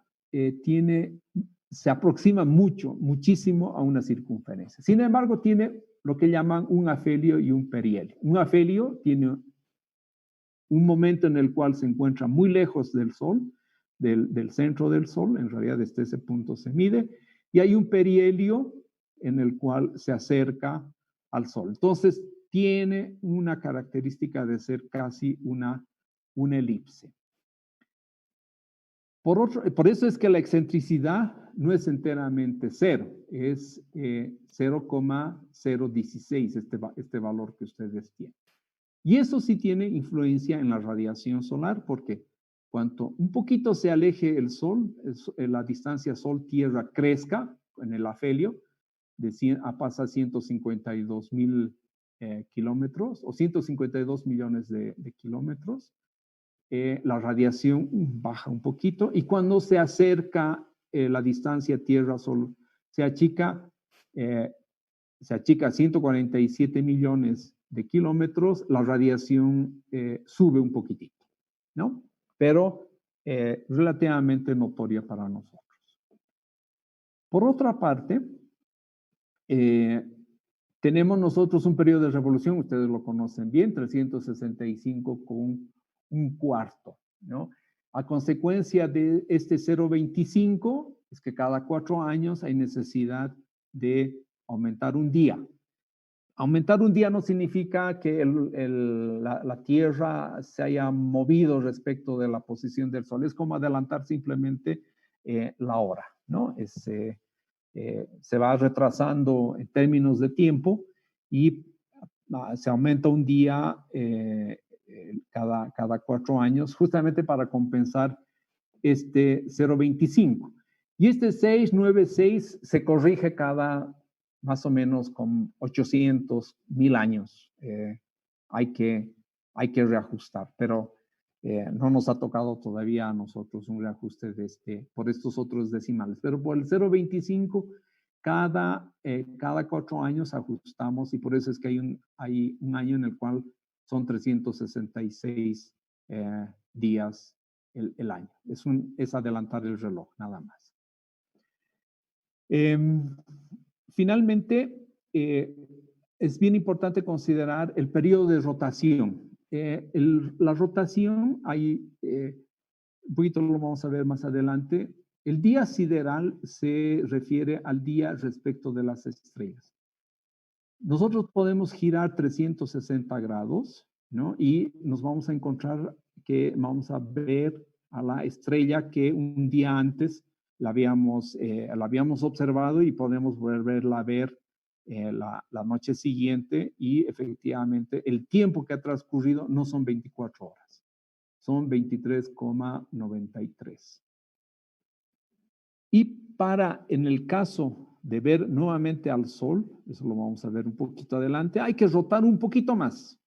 se aproxima muchísimo a una circunferencia. Sin embargo, tiene lo que llaman un afelio y un perihelio. Un afelio tiene un momento en el cual se encuentra muy lejos del Sol, del centro del Sol, en realidad desde ese punto se mide, y hay un perihelio en el cual se acerca al Sol. Entonces, tiene una característica de ser casi una elipse. Por eso es que la excentricidad no es enteramente cero, es 0,016 este valor que ustedes tienen. Y eso sí tiene influencia en la radiación solar, porque cuanto un poquito se aleje el Sol, la distancia Sol-Tierra crezca en el afelio, pasa a 152.000 kilómetros o 152 millones de kilómetros, la radiación baja un poquito y cuando se acerca la distancia Tierra-Sol se achica a 147 millones de kilómetros, la radiación sube un poquitito, ¿no? Pero relativamente notoria para nosotros. Por otra parte, tenemos nosotros un periodo de revolución, ustedes lo conocen bien, 365 con un cuarto, ¿no? A consecuencia de este 0,25 es que cada 4 años hay necesidad de aumentar un día. Aumentar un día no significa que la Tierra se haya movido respecto de la posición del Sol, es como adelantar simplemente la hora, ¿no? Se va retrasando en términos de tiempo y se aumenta un día cada 4 años, justamente para compensar este 0,25. Y este 696 se corrige cada más o menos con 800.000 años. Hay que reajustar, pero no nos ha tocado todavía a nosotros un reajuste por estos otros decimales. Pero por el 0,25, cada 4 años ajustamos y por eso es que hay un año en el cual son 366 días el año. Es adelantar el reloj, nada más. Finalmente, es bien importante considerar el periodo de rotación. La rotación, un poquito lo vamos a ver más adelante. El día sideral se refiere al día respecto de las estrellas. Nosotros podemos girar 360 grados, ¿no? Y nos vamos a encontrar que vamos a ver a la estrella que un día antes la habíamos observado y podemos volverla a ver la noche siguiente y efectivamente el tiempo que ha transcurrido no son 24 horas, son 23,93. Y en el caso de ver nuevamente al Sol, eso lo vamos a ver un poquito adelante, hay que rotar un poquito más.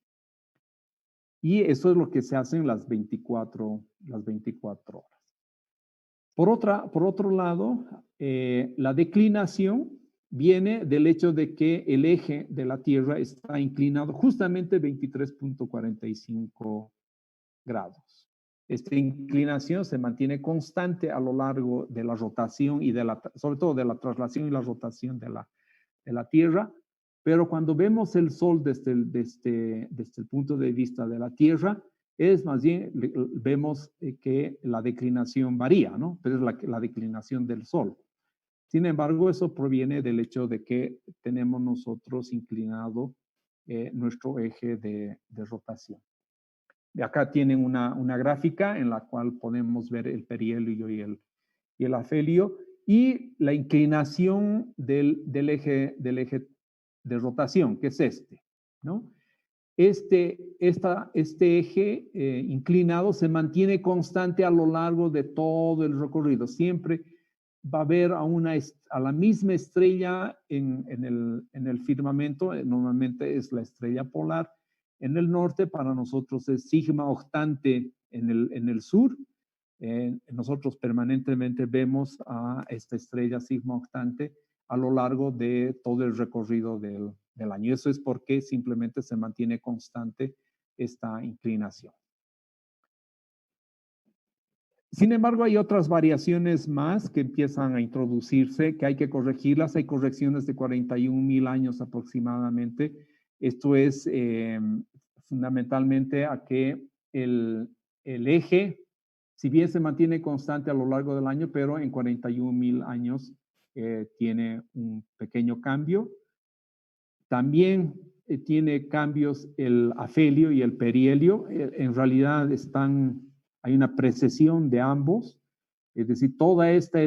Y eso es lo que se hace en las 24 horas. Por otro lado, la declinación viene del hecho de que el eje de la Tierra está inclinado justamente 23,45 grados. Esta inclinación se mantiene constante a lo largo de la rotación y sobre todo de la traslación y la rotación de la Tierra, pero cuando vemos el Sol desde el punto de vista de la Tierra, es más bien, vemos que la declinación varía, ¿no? Pero es la declinación del Sol. Sin embargo, eso proviene del hecho de que tenemos nosotros inclinado nuestro eje de rotación. Y acá tienen una gráfica en la cual podemos ver el perihelio y el afelio y la inclinación del eje de rotación, que es ¿no? Este eje inclinado se mantiene constante a lo largo de todo el recorrido. Siempre va a haber a la misma estrella en el firmamento, normalmente es la estrella polar. En el norte para nosotros es Sigma Octante en el sur. Nosotros permanentemente vemos a esta estrella Sigma Octante a lo largo de todo el recorrido del año. Eso es porque simplemente se mantiene constante esta inclinación. Sin embargo, hay otras variaciones más que empiezan a introducirse, que hay que corregirlas. Hay correcciones de 41.000 años aproximadamente. Esto es fundamentalmente a que el eje, si bien se mantiene constante a lo largo del año, pero en 41.000 años tiene un pequeño cambio. También tiene cambios el afelio y el perihelio. En realidad hay una precesión de ambos. Es decir, toda esta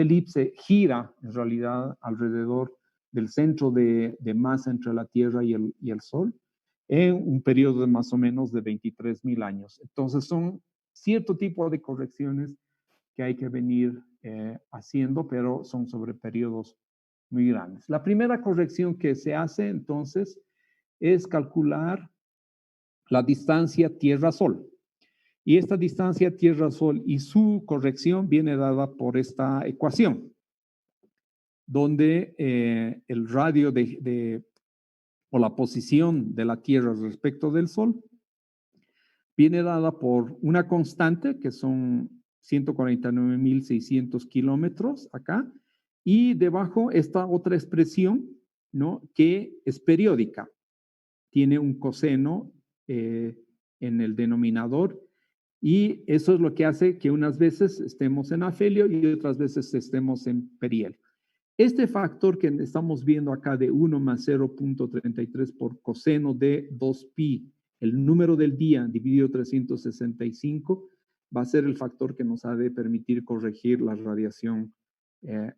elipse gira en realidad alrededor del centro de masa entre la Tierra y el Sol en un periodo de más o menos de 23.000 años. Entonces son cierto tipo de correcciones que hay que venir haciendo, pero son sobre periodos muy grandes. La primera corrección que se hace entonces es calcular la distancia Tierra-Sol. Y esta distancia Tierra-Sol y su corrección viene dada por esta ecuación, donde el radio o la posición de la Tierra respecto del Sol viene dada por una constante, que son 149.600 kilómetros acá, y debajo esta otra expresión, ¿no?, que es periódica. Tiene un coseno en el denominador, y eso es lo que hace que unas veces estemos en afelio y otras veces estemos en perihelio. Este factor que estamos viendo acá de 1 más 0.33 por coseno de 2pi, el número del día dividido 365, va a ser el factor que nos ha de permitir corregir la radiación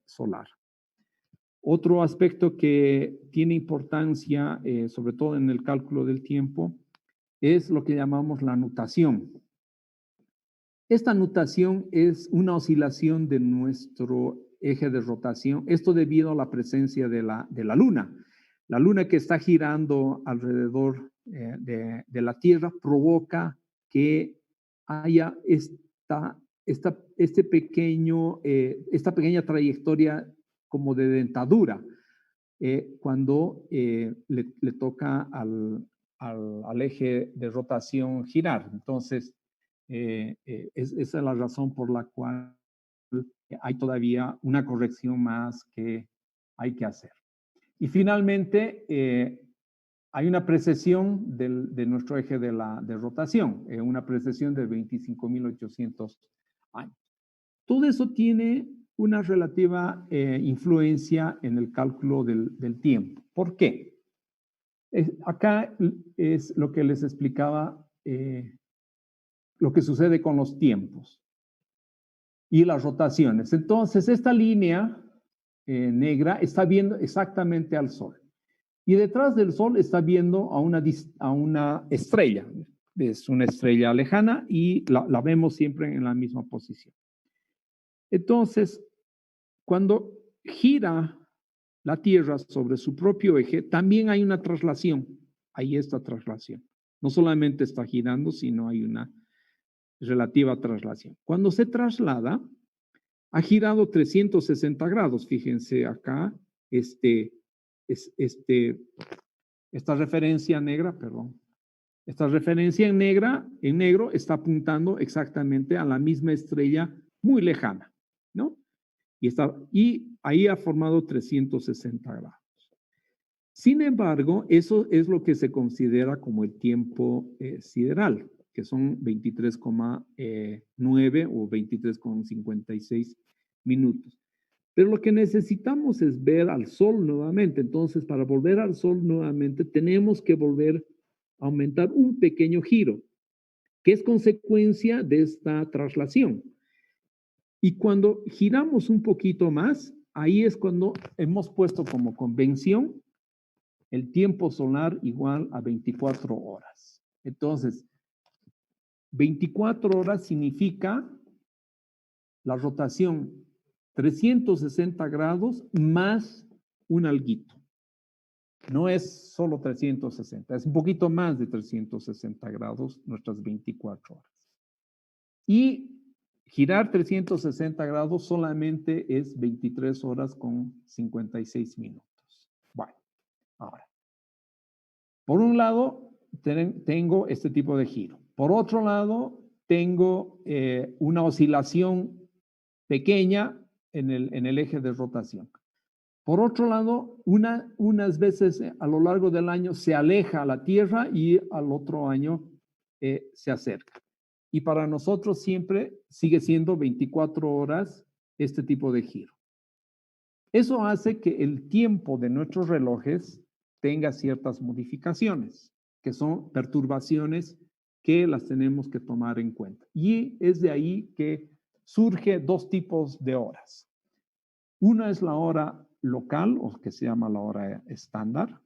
solar. Otro aspecto que tiene importancia, sobre todo en el cálculo del tiempo, es lo que llamamos la nutación. Esta nutación es una oscilación de nuestro eje de rotación, esto debido a la presencia de la Luna. La Luna, que está girando alrededor de la Tierra, provoca que haya esta pequeña trayectoria como de dentadura cuando le toca al eje de rotación girar. Entonces, esa es la razón por la cual hay todavía una corrección más que hay que hacer. Y finalmente, hay una precesión de nuestro eje de rotación, una precesión de 25.800 años. Todo eso tiene una relativa influencia en el cálculo del tiempo. ¿Por qué? Acá es lo que les explicaba, lo que sucede con los tiempos y las rotaciones. Entonces, esta línea negra está viendo exactamente al Sol. Y detrás del Sol está viendo a una estrella. Es una estrella lejana y la vemos siempre en la misma posición. Entonces, cuando gira la Tierra sobre su propio eje, también hay una traslación. Hay esta traslación. No solamente está girando, sino hay una relativa traslación. Cuando se traslada, ha girado 360 grados. Fíjense acá, esta referencia negra, perdón. Esta referencia en negro está apuntando exactamente a la misma estrella muy lejana, ¿no? Y ahí ha formado 360 grados. Sin embargo, eso es lo que se considera como el tiempo sideral, que son 23,9 o 23,56 minutos. Pero lo que necesitamos es ver al Sol nuevamente. Entonces, para volver al Sol nuevamente, tenemos que volver a aumentar un pequeño giro, que es consecuencia de esta traslación. Y cuando giramos un poquito más, ahí es cuando hemos puesto como convención el tiempo solar igual a 24 horas. Entonces, 24 horas significa la rotación 360 grados más un alguito. No es solo 360, es un poquito más de 360 grados nuestras 24 horas. Y girar 360 grados solamente es 23 horas con 56 minutos. Bueno, ahora. Por un lado, tengo este tipo de giro. Por otro lado, tengo una oscilación pequeña en el eje de rotación. Por otro lado, unas veces a lo largo del año se aleja a la Tierra y al otro año se acerca. Y para nosotros siempre sigue siendo 24 horas este tipo de giro. Eso hace que el tiempo de nuestros relojes tenga ciertas modificaciones, que son perturbaciones que las tenemos que tomar en cuenta. Y es de ahí que surge dos tipos de horas. Una es la hora local, o que se llama la hora estándar,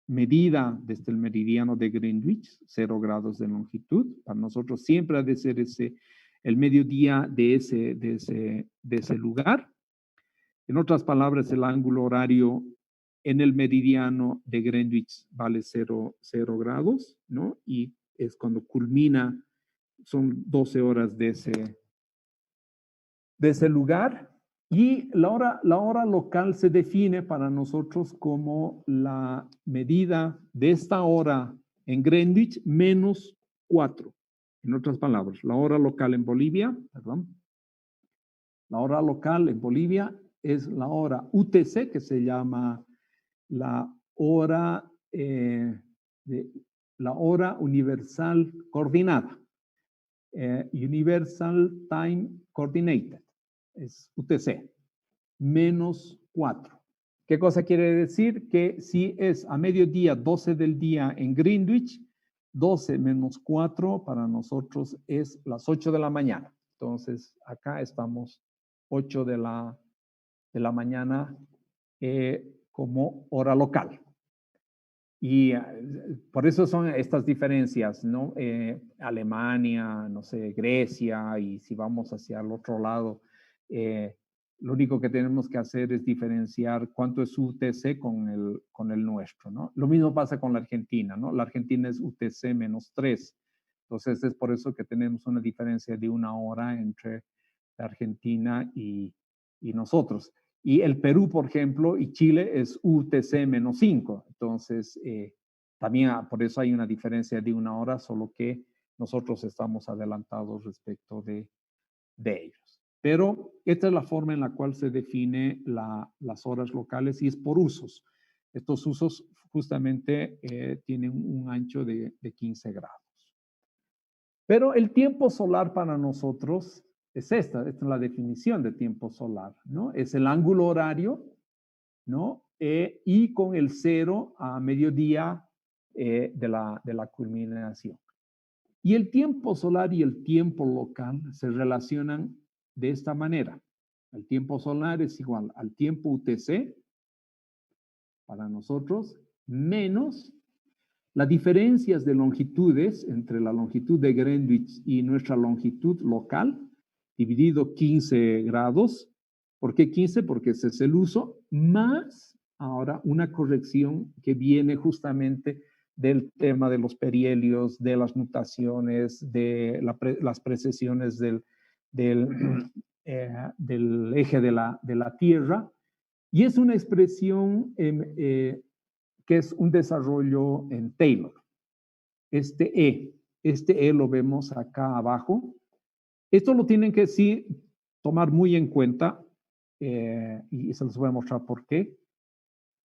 medida desde el meridiano de Greenwich, 0 grados de longitud. Para nosotros siempre ha de ser ese el mediodía de ese lugar. En otras palabras, el ángulo horario en el meridiano de Greenwich vale 0 grados, ¿no? Y es cuando culmina, son 12 horas de ese lugar. Y la hora local se define para nosotros como la medida de esta hora en Greenwich menos 4. En otras palabras, la hora local en Bolivia, la hora local en Bolivia es la hora UTC, que se llama la hora universal coordinada, Universal Time Coordinated, es UTC, menos 4. ¿Qué cosa quiere decir? Que si es a mediodía, 12 del día en Greenwich, 12 menos 4 para nosotros es las 8 de la mañana. Entonces, acá estamos 8 de la mañana como hora local. Y por eso son estas diferencias, ¿no? Alemania, no sé, Grecia, y si vamos hacia el otro lado, lo único que tenemos que hacer es diferenciar cuánto es UTC con el nuestro, ¿no? Lo mismo pasa con la Argentina, ¿no? La Argentina es UTC menos 3. Entonces es por eso que tenemos una diferencia de 1 hora entre la Argentina y nosotros. Y el Perú, por ejemplo, y Chile es UTC menos 5. Entonces, también por eso hay una diferencia de 1 hora, solo que nosotros estamos adelantados respecto de ellos. Pero esta es la forma en la cual se define las horas locales y es por usos. Estos usos justamente tienen un ancho de 15 grados. Pero el tiempo solar para nosotros es esta es la definición de tiempo solar, ¿no? Es el ángulo horario, ¿no? Y con el 0 a mediodía de la culminación. Y el tiempo solar y el tiempo local se relacionan de esta manera. El tiempo solar es igual al tiempo UTC para nosotros menos las diferencias de longitudes entre la longitud de Greenwich y nuestra longitud local, dividido 15 grados. ¿Por qué 15? Porque ese es el uso, más ahora una corrección que viene justamente del tema de los perihelios, de las nutaciones, de las precisiones del eje de la Tierra. Y es una expresión que es un desarrollo en Taylor. Este E lo vemos acá abajo. Esto lo tienen que sí tomar muy en cuenta y se los voy a mostrar por qué.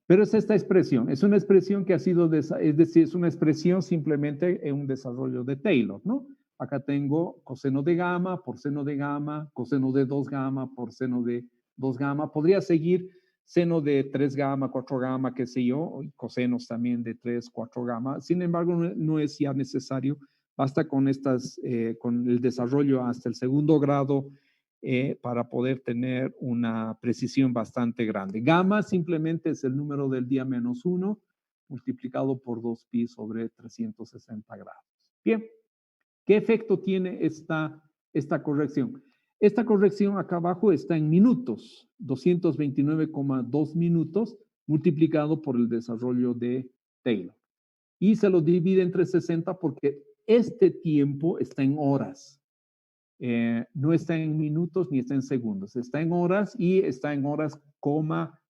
Pero es esta expresión, es una expresión que ha sido, es decir, es una expresión simplemente en un desarrollo de Taylor, ¿no? Acá tengo coseno de gamma por seno de gamma, coseno de 2 gamma por seno de 2 gamma. Podría seguir seno de 3 gamma, 4 gamma, qué sé yo, y cosenos también de 3, 4 gamma. Sin embargo, no es ya necesario. Basta con con el desarrollo hasta el 2º grado para poder tener una precisión bastante grande. Gamma simplemente es el número del día menos 1 multiplicado por 2pi sobre 360 grados. Bien, ¿qué efecto tiene esta corrección? Esta corrección acá abajo está en minutos, 229,2 minutos multiplicado por el desarrollo de Taylor. Y se lo divide entre 60 porque este tiempo está en horas. No está en minutos ni está en segundos. Está en horas y está en horas,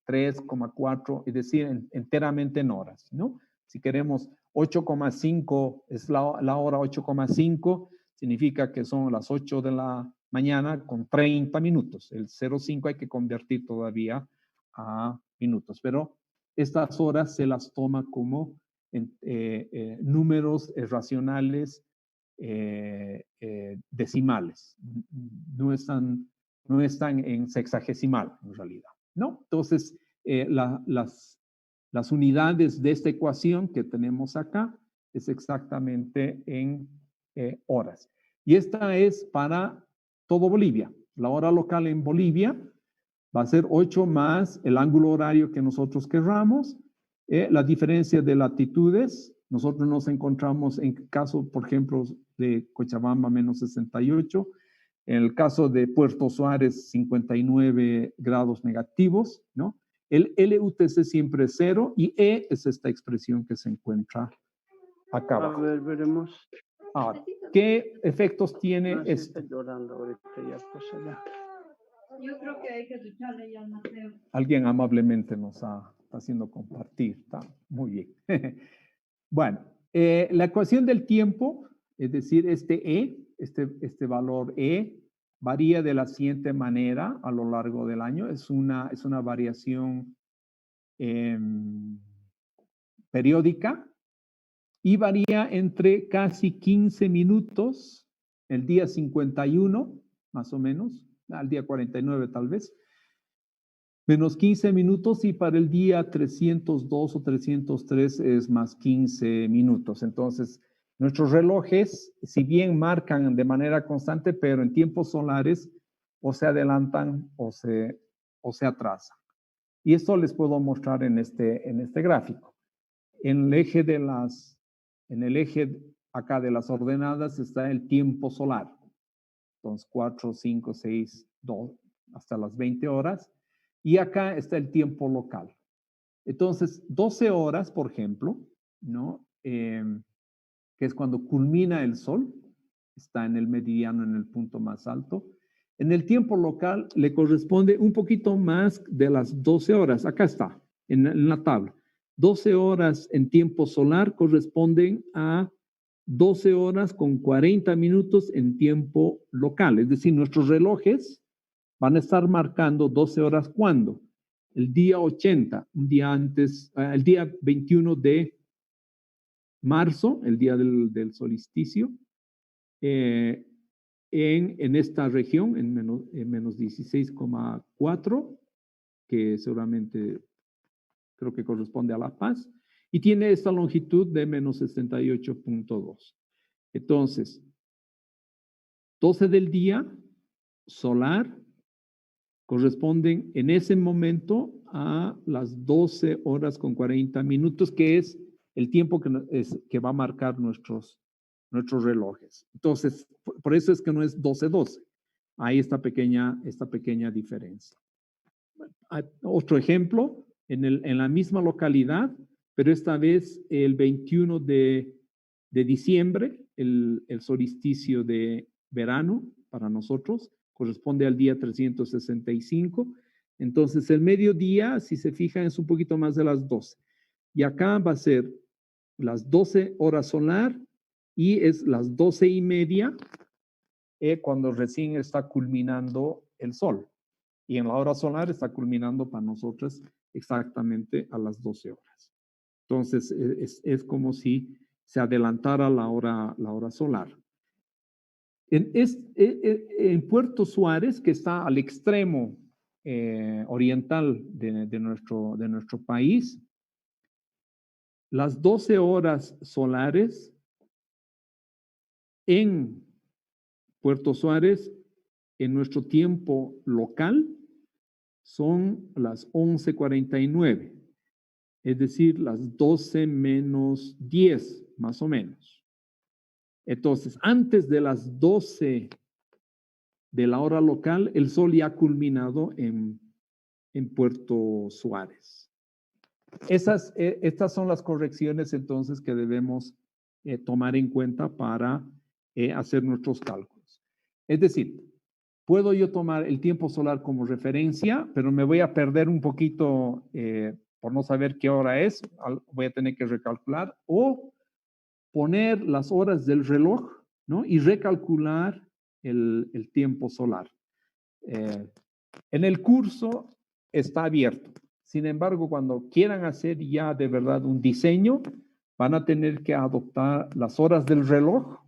3, 4, es decir, enteramente en horas, ¿no? Si queremos 8,5, es la hora 8,5, significa que son las 8 de la mañana con 30 minutos. El 0,5 hay que convertir todavía a minutos, pero estas horas se las toma como números racionales decimales. No están en sexagesimal, en realidad, ¿no? Entonces, las unidades de esta ecuación que tenemos acá es exactamente en horas. Y esta es para todo Bolivia. La hora local en Bolivia va a ser 8 más el ángulo horario que nosotros querramos. La diferencia de latitudes, nosotros nos encontramos en caso, por ejemplo, de Cochabamba menos 68, En el caso de Puerto Suárez, 59 grados negativos, ¿no? El LUTC siempre es 0 y E es esta expresión que se encuentra acá abajo. A ver, veremos. Ahora, ¿qué efectos tiene No, sí esto? está llorando ahorita ya, pues allá. Yo creo que hay que escucharle ya al Mateo. Alguien amablemente nos está haciendo compartir. Está muy bien. Bueno, la ecuación del tiempo, es decir, este valor E, varía de la siguiente manera a lo largo del año. Es una variación periódica y varía entre casi 15 minutos, el día 51, más o menos, al día 49 tal vez, menos 15 minutos, y para el día 302 o 303 es más 15 minutos. Entonces, nuestros relojes, si bien marcan de manera constante, pero en tiempos solares o se adelantan o se atrasan. Y esto les puedo mostrar en este gráfico. En el eje acá de las ordenadas está el tiempo solar. Entonces, 4, 5, 6, 2, hasta las 20 horas. Y acá está el tiempo local. Entonces, 12 horas, por ejemplo, ¿no? Que es cuando culmina el sol, está en el meridiano, en el punto más alto. En el tiempo local le corresponde un poquito más de las 12 horas. Acá está, en la tabla. 12 horas en tiempo solar corresponden a 12 horas con 40 minutos en tiempo local. Es decir, nuestros relojes van a estar marcando 12 horas, ¿cuándo? El día 80, un día antes, el día 21 de marzo, el día del solsticio, en esta región, en menos 16,4, que seguramente creo que corresponde a La Paz, y tiene esta longitud de menos 68,2. Entonces, 12 del día solar corresponden en ese momento a las 12 horas con 40 minutos, que es el tiempo que va a marcar nuestros relojes. Entonces, por eso es que no es 12-12. Hay esta pequeña diferencia. Hay otro ejemplo, en la misma localidad, pero esta vez el 21 de diciembre, el solsticio de verano para nosotros, corresponde al día 365. Entonces, el mediodía, si se fijan, es un poquito más de las 12. Y acá va a ser las 12 horas solar y es las 12:30 cuando recién está culminando el sol. Y en la hora solar está culminando para nosotros exactamente a las 12 horas. Entonces, es como si se adelantara la hora solar. En Puerto Suárez, que está al extremo oriental de nuestro país, las 12 horas solares en Puerto Suárez, en nuestro tiempo local, son las 11:49, es decir, las 12 menos 10, más o menos. Entonces, antes de las 12 de la hora local, el sol ya ha culminado en Puerto Suárez. Estas son las correcciones entonces que debemos tomar en cuenta para hacer nuestros cálculos. Es decir, puedo yo tomar el tiempo solar como referencia, pero me voy a perder un poquito por no saber qué hora es, voy a tener que recalcular, o poner las horas del reloj, ¿no? Y recalcular el tiempo solar. En el curso está abierto. Sin embargo, cuando quieran hacer ya de verdad un diseño, van a tener que adoptar las horas del reloj,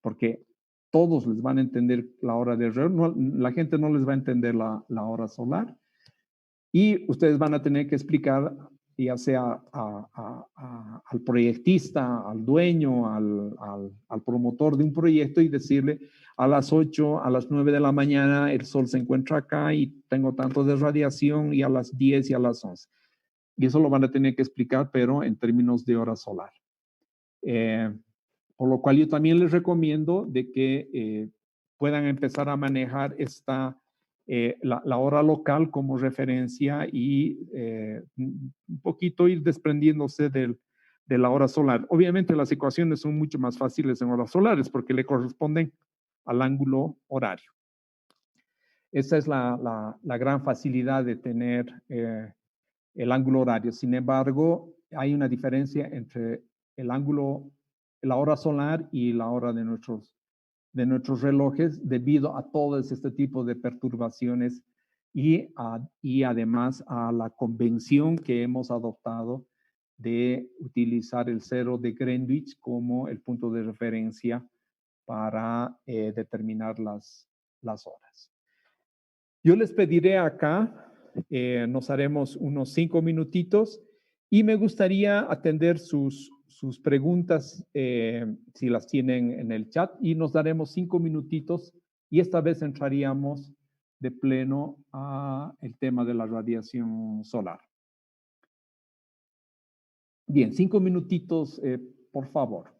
porque todos les van a entender la hora del reloj. No, la gente no les va a entender la hora solar. Y ustedes van a tener que explicar, ya sea al proyectista, al dueño, al promotor de un proyecto, y decirle a las 8, a las 9 de la mañana el sol se encuentra acá y tengo tanto de radiación, y a las 10 y a las 11. Y eso lo van a tener que explicar, pero en términos de hora solar. Por lo cual yo también les recomiendo de que puedan empezar a manejar la hora local como referencia y un poquito ir desprendiéndose de la hora solar. Obviamente las ecuaciones son mucho más fáciles en horas solares porque le corresponden al ángulo horario. Esa es la gran facilidad de tener el ángulo horario. Sin embargo, hay una diferencia entre la hora solar y la hora de nuestros relojes debido a todo este tipo de perturbaciones y además a la convención que hemos adoptado de utilizar el 0 de Greenwich como el punto de referencia para determinar las horas. Yo les pediré acá, nos haremos unos 5 minutitos y me gustaría atender sus preguntas si las tienen en el chat y nos daremos 5 minutitos y esta vez entraríamos de pleno a el tema de la radiación solar. Bien, 5 minutitos, por favor.